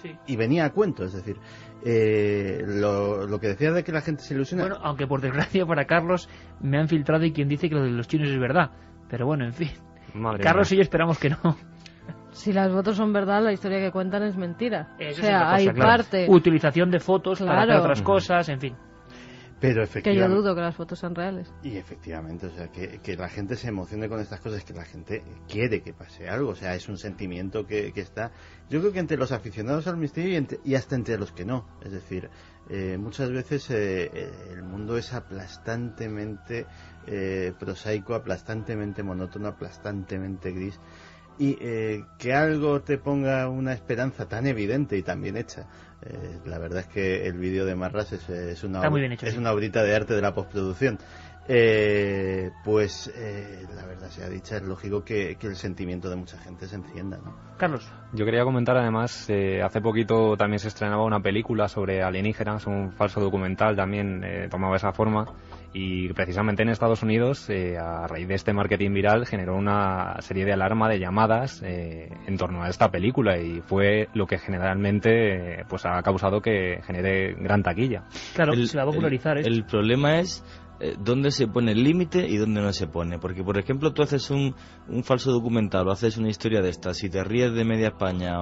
Sí. Y venía a cuento, es decir, lo que decía de que la gente se ilusiona. Bueno, aunque por desgracia para Carlos me han filtrado y quien dice que lo de los chinos es verdad. Pero bueno, en fin. Madre Carlos mía. y yo esperamos que no. Si las fotos son verdad, la historia que cuentan es mentira. Eso o sea, es otra cosa, hay claro. parte... Utilización de fotos para hacer otras cosas, en fin. Pero que yo dudo que las fotos sean reales. Y efectivamente, o sea, que la gente se emocione con estas cosas, que la gente quiere que pase algo, o sea, es un sentimiento que está, yo creo que entre los aficionados al misterio y hasta entre los que no. Es decir, muchas veces el mundo es aplastantemente prosaico, aplastantemente monótono, aplastantemente gris, y que algo te ponga una esperanza tan evidente y tan bien hecha. La verdad es que el vídeo de Marras es una obrita de arte de la postproducción. Pues la verdad sea dicha, es lógico que el sentimiento de mucha gente se encienda, ¿no? Carlos. Yo quería comentar además, hace poquito también se estrenaba una película sobre alienígenas, un falso documental también tomaba esa forma, y precisamente en Estados Unidos, a raíz de este marketing viral, generó una serie de alarma de llamadas en torno a esta película, y fue lo que generalmente pues ha causado que genere gran taquilla. Claro, se va a popularizar esto. El problema es dónde se pone el límite y dónde no se pone, porque por ejemplo tú haces un falso documental o haces una historia de estas y te ríes de media España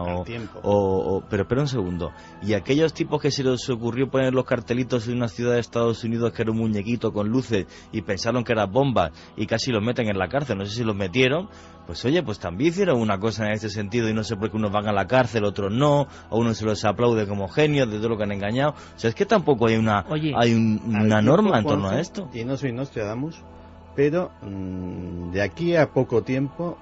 pero espera un segundo, y aquellos tipos que se les ocurrió poner los cartelitos en una ciudad de Estados Unidos que era un muñequito con luces y pensaron que eran bombas y casi los meten en la cárcel, no sé si los metieron, pues oye, pues también hicieron una cosa en este sentido, y no sé por qué unos van a la cárcel, otros no, a unos se los aplaude como genios de todo lo que han engañado. O sea, es que tampoco hay una norma en torno a esto. Y no soy Nostradamus, pero de aquí a poco tiempo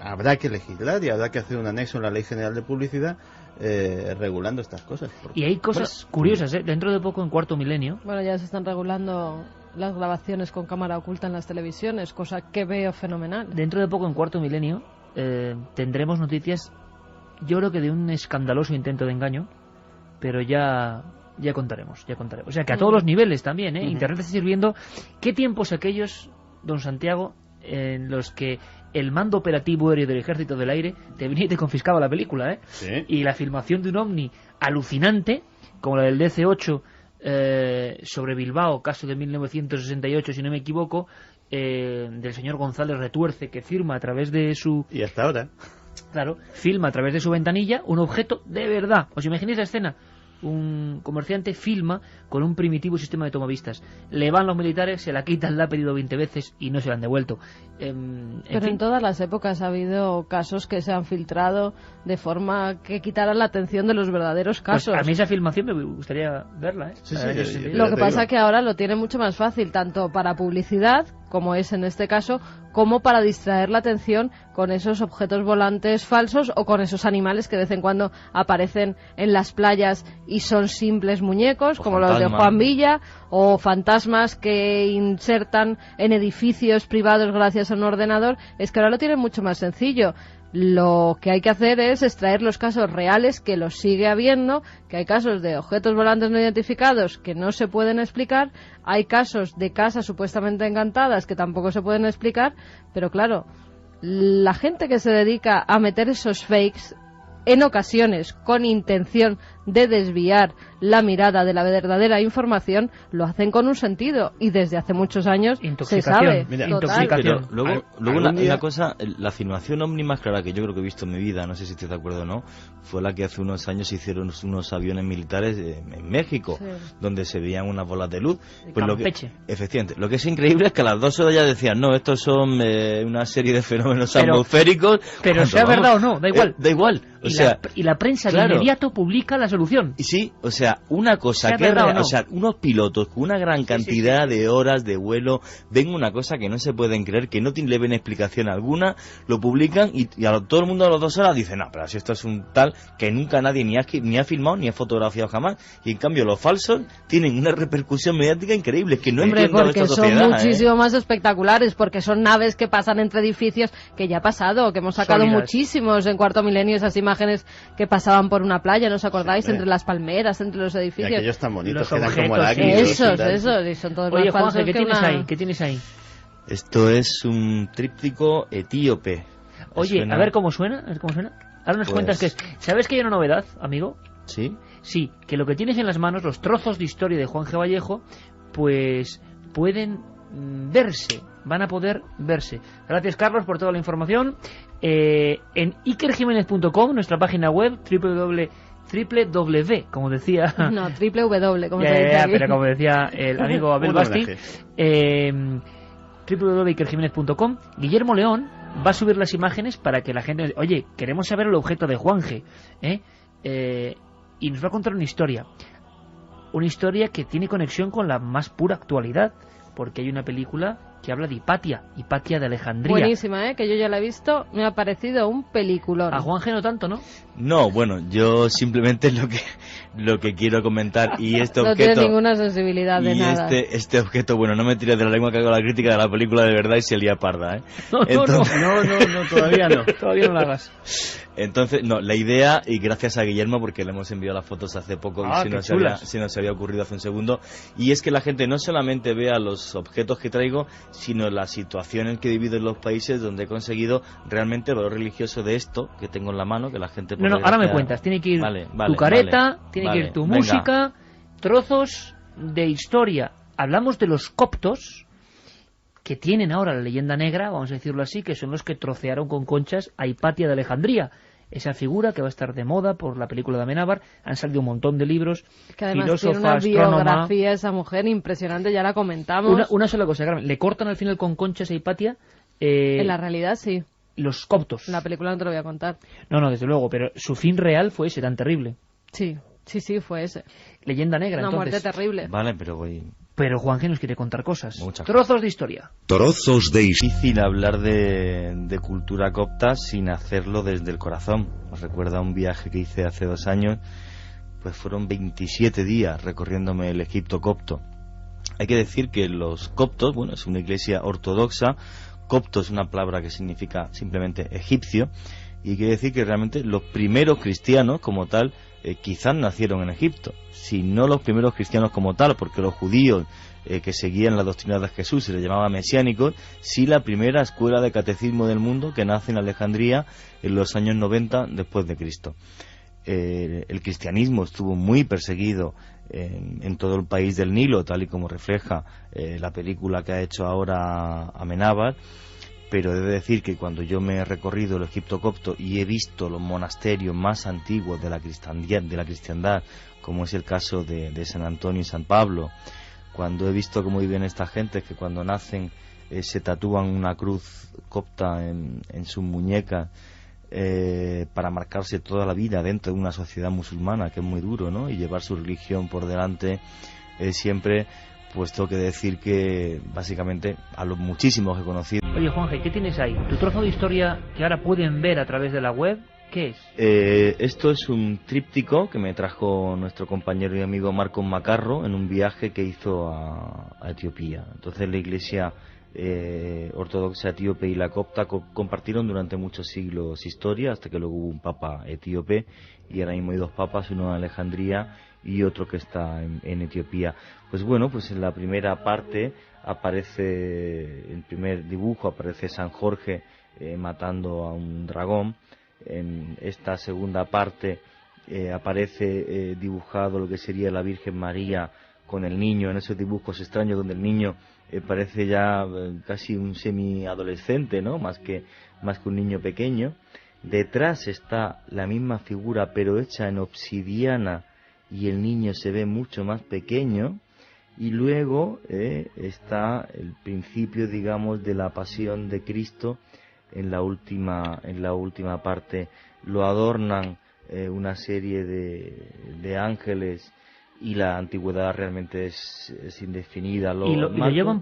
habrá que legislar y habrá que hacer un anexo en la Ley General de Publicidad regulando estas cosas. Y hay cosas curiosas, dentro de poco, en Cuarto Milenio. Bueno, ya se están regulando las grabaciones con cámara oculta en las televisiones, cosa que veo fenomenal. Dentro de poco, en Cuarto Milenio, tendremos noticias, yo creo que de un escandaloso intento de engaño, pero ya Ya contaremos. O sea, que a todos los niveles también, Internet está sirviendo. ¿Qué tiempos aquellos, don Santiago, en los que el mando operativo aéreo del Ejército del Aire te venía y te confiscaba la película, ¿Sí? Y la filmación de un ovni alucinante, como la del DC-8 sobre Bilbao, caso de 1968, si no me equivoco, del señor González Retuerce, que firma a través de su... Y hasta ahora. Claro, filma a través de su ventanilla un objeto de verdad. ¿Os imagináis la escena? Un comerciante filma con un primitivo sistema de tomavistas. Le van los militares, se la quitan, la ha pedido 20 veces y no se la han devuelto. Pero en todas las épocas ha habido casos que se han filtrado de forma que quitaran la atención de los verdaderos casos. Pues a mí esa filmación me gustaría verla, Sí, lo que pasa es que ahora lo tiene mucho más fácil, tanto para publicidad, como es en este caso, como para distraer la atención con esos objetos volantes falsos o con esos animales que de vez en cuando aparecen en las playas y son simples muñecos, como los de Juan Villa, o fantasmas que insertan en edificios privados gracias a un ordenador. Es que ahora lo tienen mucho más sencillo. Lo que hay que hacer es extraer los casos reales, que los sigue habiendo, que hay casos de objetos volantes no identificados que no se pueden explicar, hay casos de casas supuestamente encantadas que tampoco se pueden explicar, pero claro, la gente que se dedica a meter esos fakes, en ocasiones con intención de desviar la mirada de la verdadera información, lo hacen con un sentido, y desde hace muchos años se sabe. Mira, intoxicación. Pero luego una cosa, la filmación ovni más clara que yo creo que he visto en mi vida, no sé si estoy de acuerdo o no, fue la que hace unos años hicieron unos aviones militares en México, donde se veían unas bolas de luz. Pues efectivamente, lo que es increíble es que a las 2 horas ya decían, no, estos son una serie de fenómenos atmosféricos. Pero sea verdad o no, da igual. Da igual. Y la prensa de inmediato publica la solución. Sí, o sea, una cosa que o sea, unos pilotos con una gran cantidad de horas de vuelo ven una cosa que no se pueden creer, que no le ven explicación alguna, lo publican y todo el mundo a las 2 horas dice, no, pero si esto es un tal que nunca nadie ni ha filmado ni ha fotografiado jamás, y en cambio los falsos tienen una repercusión mediática increíble, que no entiendo esta sociedad. Son muchísimo más espectaculares, porque son naves que pasan entre edificios, que ya ha pasado, que hemos sacado muchísimos en Cuarto Milenio, esas imágenes que pasaban por una playa, ¿no os acordáis? Entre las palmeras, entre los edificios. Y aquellos tan bonitos, los que objetos, eran como lágrimas. Esos, y son todos Oye, más falsos. Juanje, ¿qué tienes ahí? Esto es un tríptico etíope. Oye, a ver cómo suena. Ahora nos cuentas qué es. ¿Sabes que hay una novedad, amigo? ¿Sí? Sí, que lo que tienes en las manos, los trozos de historia de Juan G. Vallejo, pues pueden verse, van a poder verse. Gracias, Carlos, por toda la información. En ikerjimenez.com, nuestra página web, www, como decía... No, www, como se dice aquí. Pero como decía el amigo Abel Basti, www.ikerjimenez.com. Guillermo León va a subir las imágenes para que la gente... Oye, queremos saber el objeto de Juanje, y nos va a contar una historia que tiene conexión con la más pura actualidad, porque hay una película que habla de Hipatia de Alejandría. Buenísima, que yo ya la he visto, me ha parecido un peliculón. A Juanje no tanto, ¿no? No, bueno, yo simplemente lo que quiero comentar, y este no objeto... No tiene ninguna sensibilidad de nada. Este objeto, bueno, no me tires de la lengua que hago la crítica de la película de verdad y se lía parda, No, todavía no. Todavía no la hagas. Entonces, no, la idea, y gracias a Guillermo, porque le hemos enviado las fotos hace poco, si nos había ocurrido hace un segundo, y es que la gente no solamente vea los objetos que traigo, sino la situación en que he vivido en los países donde he conseguido realmente el valor religioso de esto que tengo en la mano, que la gente... No, ahora me cuentas, tiene que ir tu careta, tiene que ir tu música, trozos de historia. Hablamos de los coptos, que tienen ahora la leyenda negra, vamos a decirlo así, que son los que trocearon con conchas a Hipatia de Alejandría. Esa figura que va a estar de moda por la película de Amenábar, han salido un montón de libros, que además filósofa, tiene una biografía esa mujer impresionante, ya la comentamos. Una sola cosa, Carmen, le cortan al final con conchas a Hipatia. En la realidad sí. Los coptos. La película no te lo voy a contar. No, desde luego, pero su fin real fue ese, tan terrible. Sí, fue ese. Leyenda negra, una entonces. Muerte terrible. Vale, pero voy... Pero Juanje nos quiere contar cosas. Trozos de historia. Trozos de historia. Es difícil hablar de cultura copta sin hacerlo desde el corazón. Os recuerda un viaje que hice hace 2 años, pues fueron 27 días recorriéndome el Egipto copto. Hay que decir que los coptos, bueno, es una iglesia ortodoxa. Copto es una palabra que significa simplemente egipcio, y quiere decir que realmente los primeros cristianos como tal quizás nacieron en Egipto, si no los primeros cristianos como tal, porque los judíos que seguían la doctrina de Jesús se les llamaba mesiánicos, sí la primera escuela de catecismo del mundo que nace en Alejandría en los años 90 después de Cristo. El cristianismo estuvo muy perseguido en todo el país del Nilo, tal y como refleja la película que ha hecho ahora Amenábar, pero he de decir que cuando yo me he recorrido el Egipto copto y he visto los monasterios más antiguos de la cristiandad, como es el caso de San Antonio y San Pablo, cuando he visto cómo viven esta gente, que cuando nacen se tatúan una cruz copta en sus muñecas, para marcarse toda la vida dentro de una sociedad musulmana, que es muy duro, ¿no? Y llevar su religión por delante siempre, pues tengo que decir que básicamente a los muchísimos que he conocido. Oye, Juanje, ¿qué tienes ahí? Tu trozo de historia que ahora pueden ver a través de la web, ¿qué es? Esto es un tríptico que me trajo nuestro compañero y amigo Marcos Macarro en un viaje que hizo a Etiopía. Entonces la Iglesia ortodoxa etíope y la copta compartieron durante muchos siglos historia, hasta que luego hubo un papa etíope, y ahora mismo hay dos papas, uno en Alejandría y otro que está en Etiopía. Pues bueno, pues en la primera parte aparece, el primer dibujo aparece San Jorge matando a un dragón. En esta segunda parte aparece dibujado lo que sería la Virgen María con el niño, en esos dibujos extraños donde el niño parece ya casi un semi-adolescente, ¿no? Más que un niño pequeño. Detrás está la misma figura pero hecha en obsidiana y el niño se ve mucho más pequeño. Y luego está el principio, digamos, de la pasión de Cristo en la última parte. Lo adornan una serie de ángeles, y la antigüedad realmente es indefinida. ¿Y lo llevan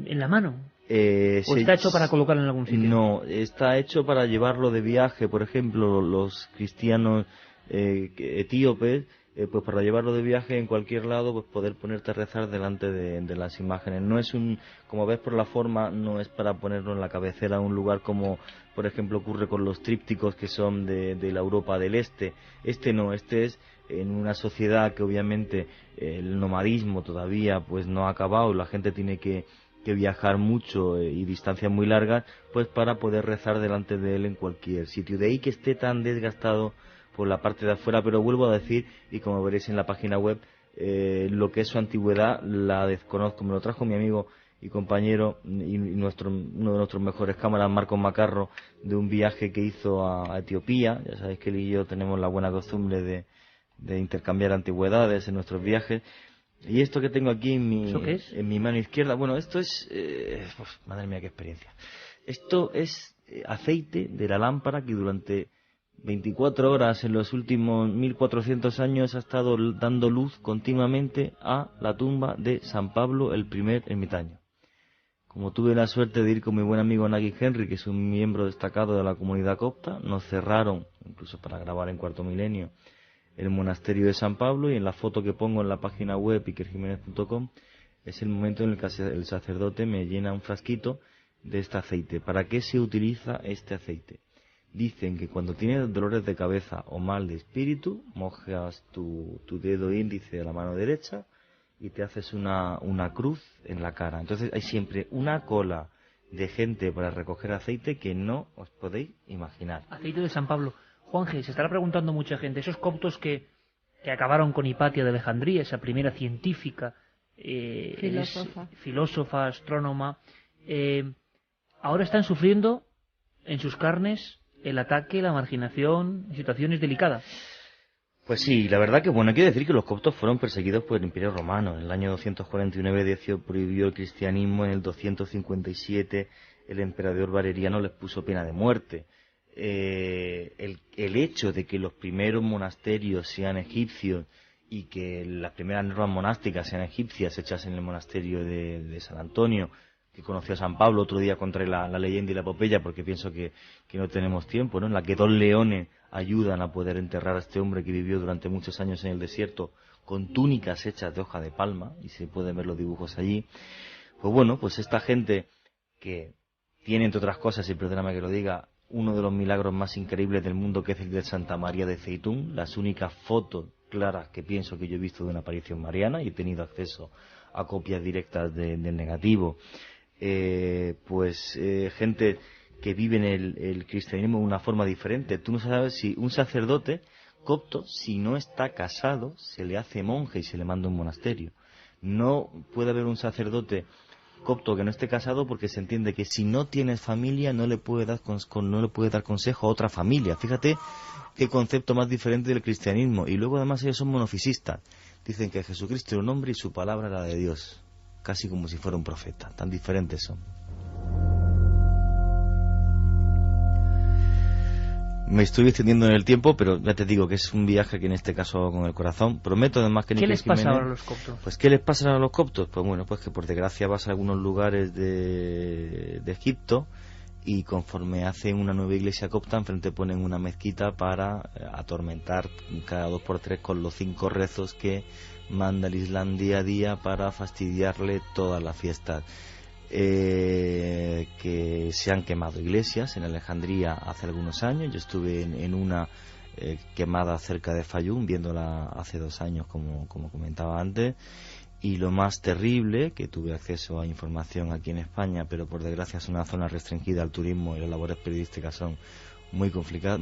en la mano? ¿O está hecho para colocarlo en algún sitio? No, está hecho para llevarlo de viaje. Por ejemplo, los cristianos etíopes, pues para llevarlo de viaje en cualquier lado, pues poder ponerte a rezar delante de las imágenes. No es como ves por la forma, no es para ponerlo en la cabecera de un lugar como, por ejemplo, ocurre con los trípticos que son de la Europa del Este. Este es en una sociedad que obviamente el nomadismo todavía pues no ha acabado, y la gente tiene que viajar mucho y distancias muy largas, pues para poder rezar delante de él en cualquier sitio. De ahí que esté tan desgastado por la parte de afuera, pero vuelvo a decir, y como veréis en la página web, lo que es su antigüedad la desconozco. Me lo trajo mi amigo y compañero y uno de nuestros mejores cámaras, Marcos Macarro, de un viaje que hizo a Etiopía. Ya sabéis que él y yo tenemos la buena costumbre de intercambiar antigüedades en nuestros viajes. Y esto que tengo aquí en mi mano izquierda, bueno, esto es... madre mía, qué experiencia. Esto es aceite de la lámpara que durante 24 horas en los últimos 1400 años ha estado dando luz continuamente a la tumba de San Pablo, el primer ermitaño. Como tuve la suerte de ir con mi buen amigo Nagui Henry, que es un miembro destacado de la comunidad copta, nos cerraron, incluso para grabar en Cuarto Milenio, el monasterio de San Pablo, y en la foto que pongo en la página web ikerjimenez.com es el momento en el que el sacerdote me llena un frasquito de este aceite. ¿Para qué se utiliza este aceite? Dicen que cuando tienes dolores de cabeza o mal de espíritu, mojas tu dedo índice de la mano derecha y te haces una cruz en la cara. Entonces hay siempre una cola de gente para recoger aceite que no os podéis imaginar. Aceite de San Pablo. Juanje, se estará preguntando mucha gente, esos coptos que acabaron con Hipatia de Alejandría, esa primera científica, filósofa, astrónoma, ahora están sufriendo en sus carnes el ataque, la marginación, situaciones delicadas. Pues sí, la verdad que bueno, hay que decir que los coptos fueron perseguidos por el Imperio Romano. En el año 249 Decio prohibió el cristianismo, en el 257 el emperador Valeriano les puso pena de muerte. El hecho de que los primeros monasterios sean egipcios y que las primeras normas monásticas sean egipcias, hechas en el monasterio de San Antonio, que conoció a San Pablo. Otro día contaré la leyenda y la epopeya, porque pienso que no tenemos tiempo, ¿no? En la que 2 leones ayudan a poder enterrar a este hombre que vivió durante muchos años en el desierto con túnicas hechas de hoja de palma, y se pueden ver los dibujos allí. Pues bueno, pues esta gente que tiene, entre otras cosas, y perdóname que lo diga, uno de los milagros más increíbles del mundo, que es el de Santa María de Zeitún, las únicas fotos claras que pienso que yo he visto de una aparición mariana, y he tenido acceso a copias directas del negativo. Gente que vive en el cristianismo de una forma diferente. Tú no sabes si un sacerdote copto, si no está casado, se le hace monje y se le manda a un monasterio. No puede haber un sacerdote copto que no esté casado, porque se entiende que si no tienes familia no le puede dar consejo a otra familia. Fíjate qué concepto más diferente del cristianismo. Y luego además ellos son monofisistas. Dicen que Jesucristo era un hombre y su palabra era de Dios, casi como si fuera un profeta. Tan diferentes son. Me estoy extendiendo en el tiempo, pero ya te digo que es un viaje que en este caso hago con el corazón. Prometo además que... ¿Qué les pasa ahora a los coptos? Pues ¿qué les pasa a los coptos? Pues bueno, pues que por desgracia vas a algunos lugares de Egipto, y conforme hacen una nueva iglesia copta, enfrente ponen una mezquita para atormentar cada 2x3 con los 5 rezos que manda el Islam día a día para fastidiarle todas las fiestas. Que se han quemado iglesias en Alejandría hace algunos años. Yo estuve en una quemada cerca de Fayum, viéndola hace 2 años, como comentaba antes. Y lo más terrible, que tuve acceso a información aquí en España, pero por desgracia es una zona restringida al turismo y las labores periodísticas son muy complicadas,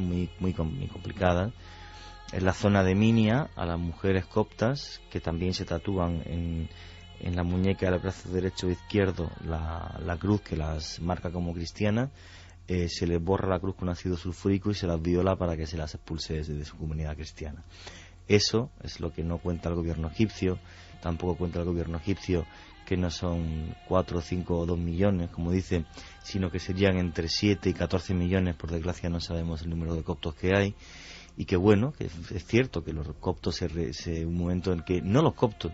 es la zona de Minia. A las mujeres coptas, que también se tatúan en la muñeca del brazo derecho e izquierdo la cruz que las marca como cristianas, se les borra la cruz con ácido sulfúrico y se las viola para que se las expulse de su comunidad cristiana. Eso es lo que no cuenta el gobierno egipcio. Tampoco cuenta el gobierno egipcio que no son 4, 5 o 2 millones, como dicen, sino que serían entre 7 y 14 millones. Por desgracia no sabemos el número de coptos que hay. Y que bueno, que es cierto que los coptos un momento en que, no los coptos,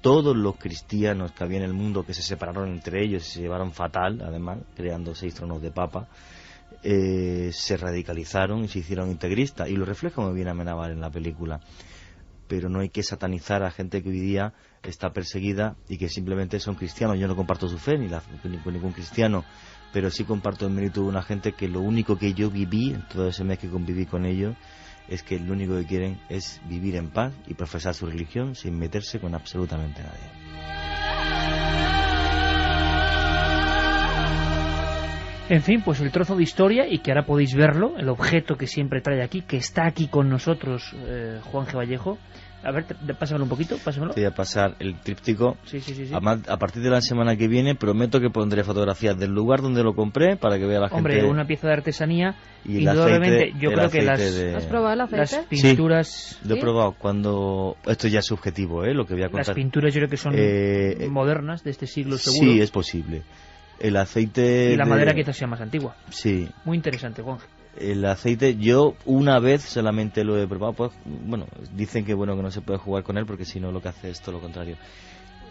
todos los cristianos que había en el mundo, que se separaron entre ellos y se llevaron fatal, además, creando 6 tronos de papa, se radicalizaron y se hicieron integristas, y lo refleja muy bien Amenábar en la película. Pero no hay que satanizar a gente que hoy día está perseguida y que simplemente son cristianos. Yo no comparto su fe ni con ningún cristiano, pero sí comparto el mérito de una gente que lo único que yo viví en todo ese mes que conviví con ellos es que lo único que quieren es vivir en paz y profesar su religión sin meterse con absolutamente nadie. En fin, pues el trozo de historia, y que ahora podéis verlo, el objeto que siempre trae aquí, que está aquí con nosotros, Juan G. Vallejo. A ver, pásamelo un poquito, pásamelo. Te voy a pasar el tríptico. Sí. Además, a partir de la semana que viene prometo que pondré fotografías del lugar donde lo compré para que vea la gente. Hombre, una pieza de artesanía, y indudablemente yo creo que ¿Has probado el aceite? Las pinturas... Sí, lo he probado. Cuando... Esto ya es subjetivo, lo que voy a contar. Las pinturas yo creo que son modernas, de este siglo seguro. Sí, es posible. El aceite... Y la madera quizás sea más antigua. Sí. Muy interesante, Juan. El aceite, yo una vez solamente lo he probado, pues bueno, dicen que bueno, que no se puede jugar con él porque si no lo que hace es todo lo contrario.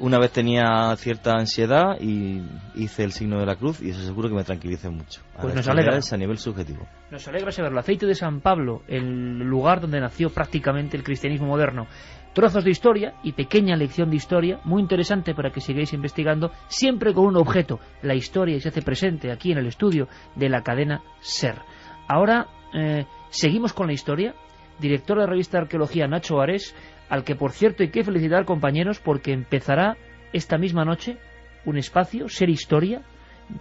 Una vez tenía cierta ansiedad y hice el signo de la cruz, y eso seguro que me tranquiliza mucho. Pues nos alegra. Es a nivel subjetivo. Nos alegra saberlo. Aceite de San Pablo, el lugar donde nació prácticamente el cristianismo moderno. Trozos de historia y pequeña lección de historia, muy interesante para que sigáis investigando, siempre con un objeto, la historia, y se hace presente aquí en el estudio de la cadena SER. Ahora seguimos con la historia. Director de la revista de arqueología, Nacho Ares, al que por cierto hay que felicitar, compañeros, porque empezará esta misma noche un espacio, Ser Historia.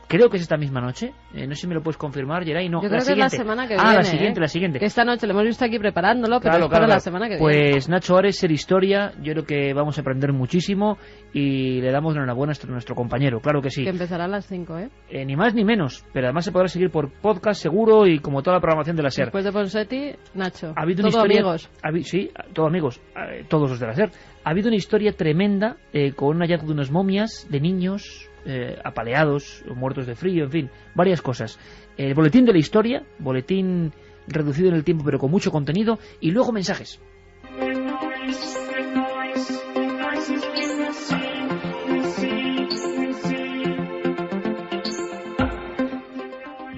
Creo que es esta misma noche. No sé si me lo puedes confirmar, Geray. No, yo creo que es la semana que viene. La siguiente. Que esta noche lo hemos visto aquí preparándolo, pero es para la semana que viene. Pues Nacho Ares, Ser Historia, yo creo que vamos a aprender muchísimo y le damos enhorabuena a nuestro compañero, claro que sí. Que empezará a las 5, ni más ni menos, pero además se podrá seguir por podcast seguro y como toda la programación de la SER. Después de Ponseti, Nacho. Ha habido una historia, amigos. Sí, todo amigos, todos los de la SER. Ha habido una historia tremenda con un hallazgo de unas momias de niños apaleados, muertos de frío, en fin, varias cosas. El boletín de la historia, boletín reducido en el tiempo pero con mucho contenido, y luego mensajes.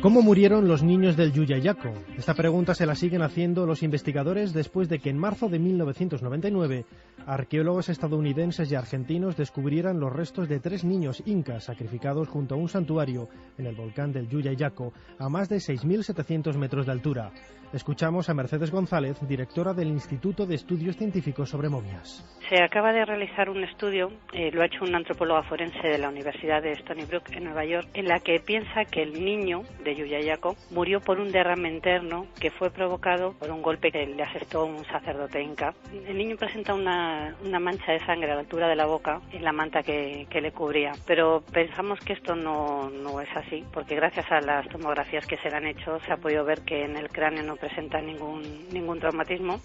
¿Cómo murieron los niños del Yuyayaco? Esta pregunta se la siguen haciendo los investigadores después de que en marzo de 1999 arqueólogos estadounidenses y argentinos descubrieran los restos de 3 niños incas sacrificados junto a un santuario en el volcán del Yuyayaco a más de 6.700 metros de altura. Escuchamos a Mercedes González, directora del Instituto de Estudios Científicos sobre Momias. Se acaba de realizar un estudio, lo ha hecho una antropóloga forense de la Universidad de Stony Brook en Nueva York, en la que piensa que el niño de Yuyayaco murió por un derrame interno que fue provocado por un golpe que le asestó un sacerdote inca. El niño presenta una mancha de sangre a la altura de la boca en la manta que le cubría, pero pensamos que esto no es así, porque gracias a las tomografías que se le han hecho se ha podido ver que en el cráneo no presenta ningún traumatismo.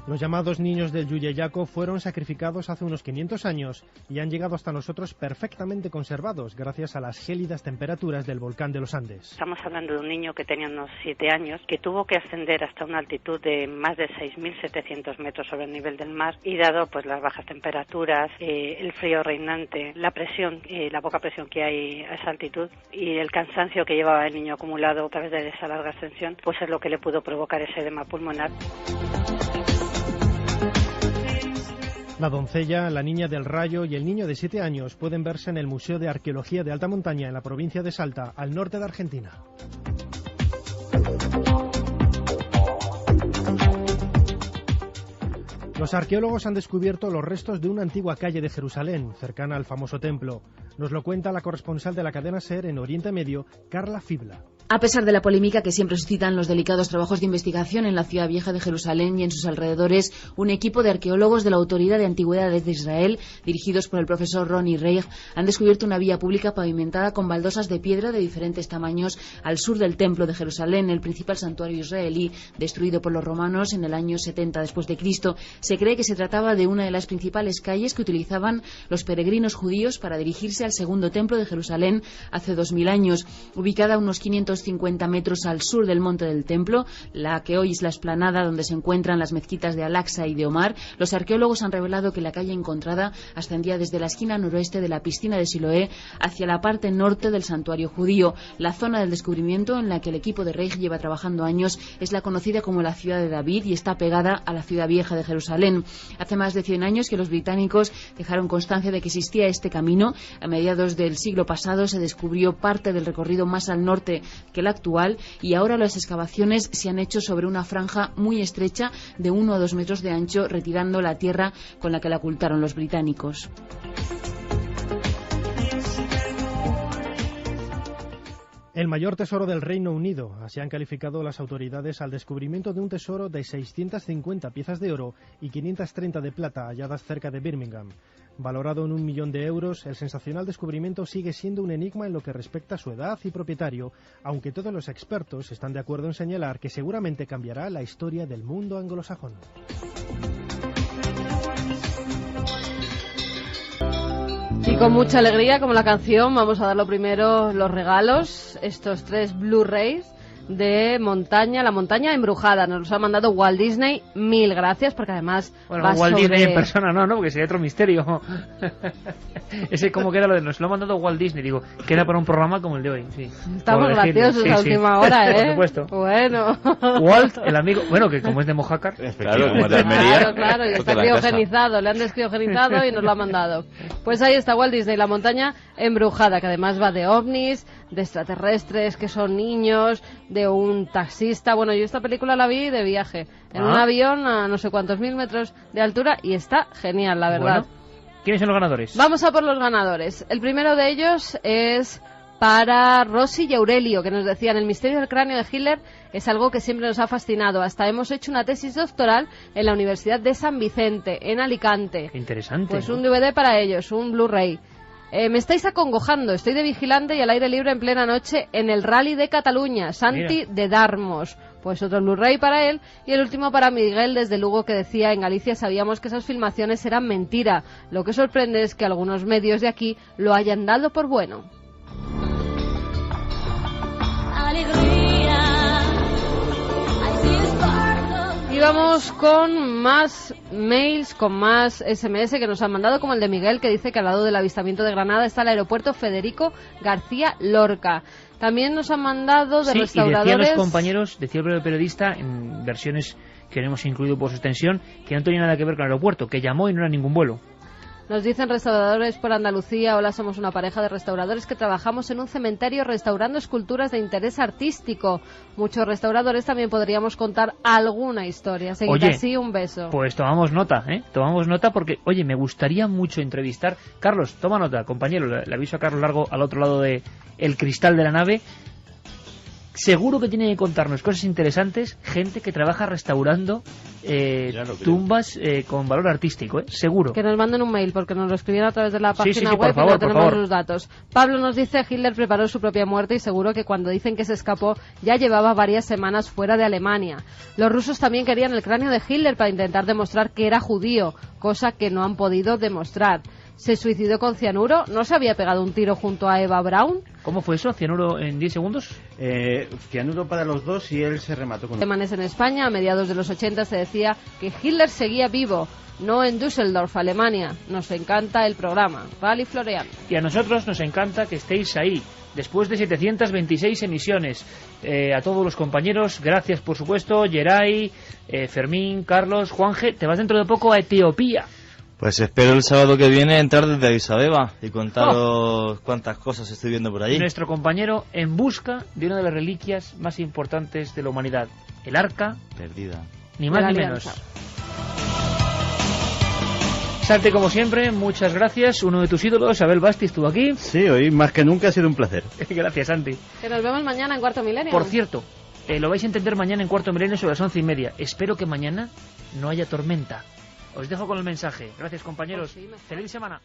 Los llamados niños del Yuyayaco fueron sacrificados hace unos 500 años y han llegado hasta nosotros perfectamente conservados gracias a las gélidas temperaturas del volcán de los Andes. Estamos hablando de un niño que tenía unos 7 años, que tuvo que ascender hasta una altitud de más de 6.700 metros sobre el nivel del mar, y dado pues las bajas temperaturas, el frío reinante, la presión, la poca presión que hay a esa altitud y el cansancio que llevaba el niño acumulado a través de esa larga ascensión, pues es lo que le pudo provocar ese edema pulmonar. La doncella, la niña del Rayo y el niño de 7 años pueden verse en el Museo de Arqueología de Alta Montaña en la provincia de Salta, al norte de Argentina. Los arqueólogos han descubierto los restos de una antigua calle de Jerusalén, cercana al famoso templo. Nos lo cuenta la corresponsal de la cadena SER en Oriente Medio, Carla Fibla. A pesar de la polémica que siempre suscitan los delicados trabajos de investigación en la ciudad vieja de Jerusalén y en sus alrededores, un equipo de arqueólogos de la Autoridad de Antigüedades de Israel, dirigidos por el profesor Ronnie Reich, han descubierto una vía pública pavimentada con baldosas de piedra de diferentes tamaños al sur del Templo de Jerusalén, el principal santuario israelí destruido por los romanos en el año 70 después de Cristo. Se cree que se trataba de una de las principales calles que utilizaban los peregrinos judíos para dirigirse al segundo Templo de Jerusalén hace 2000 años, ubicada a unos 550 metros al sur del monte del Templo, la que hoy es la explanada donde se encuentran las mezquitas de Al-Aqsa y de Omar. Los arqueólogos han revelado que la calle encontrada ascendía desde la esquina noroeste de la piscina de Siloé hacia la parte norte del santuario judío. La zona del descubrimiento, en la que el equipo de Reich lleva trabajando años, es la conocida como la ciudad de David y está pegada a la ciudad vieja de Jerusalén. Hace más de 100 años que los británicos dejaron constancia de que existía este camino. A mediados del siglo pasado se descubrió parte del recorrido más al norte que el actual, y ahora las excavaciones se han hecho sobre una franja muy estrecha de 1 o 2 metros de ancho, retirando la tierra con la que la ocultaron los británicos. El mayor tesoro del Reino Unido, así han calificado las autoridades al descubrimiento de un tesoro de 650 piezas de oro y 530 de plata halladas cerca de Birmingham. Valorado en 1 millón de euros, el sensacional descubrimiento sigue siendo un enigma en lo que respecta a su edad y propietario, aunque todos los expertos están de acuerdo en señalar que seguramente cambiará la historia del mundo anglosajón. Y con mucha alegría, como la canción, vamos a dar lo primero los regalos, estos 3 Blu-rays de Montaña, la montaña embrujada. Nos los ha mandado Walt Disney, 1000 gracias, porque además bueno, Walt Disney en persona no, porque sería otro misterio. Ese como queda lo de nos lo ha mandado Walt Disney, digo, queda para un programa como el de hoy, sí. Estamos graciosos a última hora, Por supuesto. Bueno. Walt, el amigo, bueno, que como es de Mojácar. Claro, como de Almería. Claro, y está criogenizado, le han descriogenizado y nos lo ha mandado. Pues ahí está Walt Disney, la montaña embrujada, que además va de ovnis, de extraterrestres, que son niños, de un taxista. Bueno, yo esta película la vi de viaje, en un avión a no sé cuántos 1000 metros de altura, y está genial, la verdad. Bueno, ¿quiénes son los ganadores? Vamos a por los ganadores. El primero de ellos es para Rosy y Aurelio, que nos decían: el misterio del cráneo de Hitler es algo que siempre nos ha fascinado. Hasta hemos hecho una tesis doctoral en la Universidad de San Vicente, en Alicante. Interesante. Pues un DVD para ellos, un Blu-ray. Me estáis acongojando, estoy de vigilante y al aire libre en plena noche en el Rally de Cataluña, Santi de Darmos. Pues otro Blu-ray para él, y el último para Miguel desde Lugo, que decía: en Galicia sabíamos que esas filmaciones eran mentira. Lo que sorprende es que algunos medios de aquí lo hayan dado por bueno. Y vamos con más mails, con más SMS que nos han mandado, como el de Miguel, que dice que al lado del avistamiento de Granada está el aeropuerto Federico García Lorca. También nos han mandado de restauradores... Y decían los compañeros, decía el periodista, en versiones que no hemos incluido por su extensión, que no tenía nada que ver con el aeropuerto, que llamó y no era ningún vuelo. Nos dicen restauradores por Andalucía: hola, somos una pareja de restauradores que trabajamos en un cementerio restaurando esculturas de interés artístico. Muchos restauradores también podríamos contar alguna historia. Seguid así, un beso. Pues tomamos nota, tomamos nota porque, oye, me gustaría mucho entrevistar... Carlos, toma nota, compañero, le aviso a Carlos Largo al otro lado de el cristal de la nave. Seguro que tiene que contarnos cosas interesantes, gente que trabaja restaurando tumbas con valor artístico, seguro. Que nos manden un mail, porque nos lo escribieron a través de la página web, y no tenemos los datos. Pablo nos dice: Hitler preparó su propia muerte y seguro que cuando dicen que se escapó ya llevaba varias semanas fuera de Alemania. Los rusos también querían el cráneo de Hitler para intentar demostrar que era judío, cosa que no han podido demostrar. ¿Se suicidó con cianuro? ¿No se había pegado un tiro junto a Eva Braun? ¿Cómo fue eso? ¿Cianuro en 10 segundos? Cianuro para los dos y él se remató con... Alemanes en España, a mediados de los 80 se decía que Hitler seguía vivo, no en Düsseldorf, Alemania. Nos encanta el programa. Rally Floreal. Y a nosotros nos encanta que estéis ahí, después de 726 emisiones. A todos los compañeros, gracias por supuesto. Geray, Fermín, Carlos, Juanje. Te vas dentro de poco a Etiopía. Pues espero el sábado que viene entrar desde Addis Abeba y contaros cuántas cosas estoy viendo por allí. Nuestro compañero en busca de una de las reliquias más importantes de la humanidad, el Arca perdida. Ni más ni menos. Salte, como siempre, muchas gracias. Uno de tus ídolos, Abel Basti, estuvo aquí. Sí, hoy más que nunca ha sido un placer. Gracias, Santi. Que nos vemos mañana en Cuarto Milenio. Por cierto, lo vais a entender mañana en Cuarto Milenio sobre las 11:30. Espero que mañana no haya tormenta. Os dejo con el mensaje. Gracias, compañeros. Feliz semana.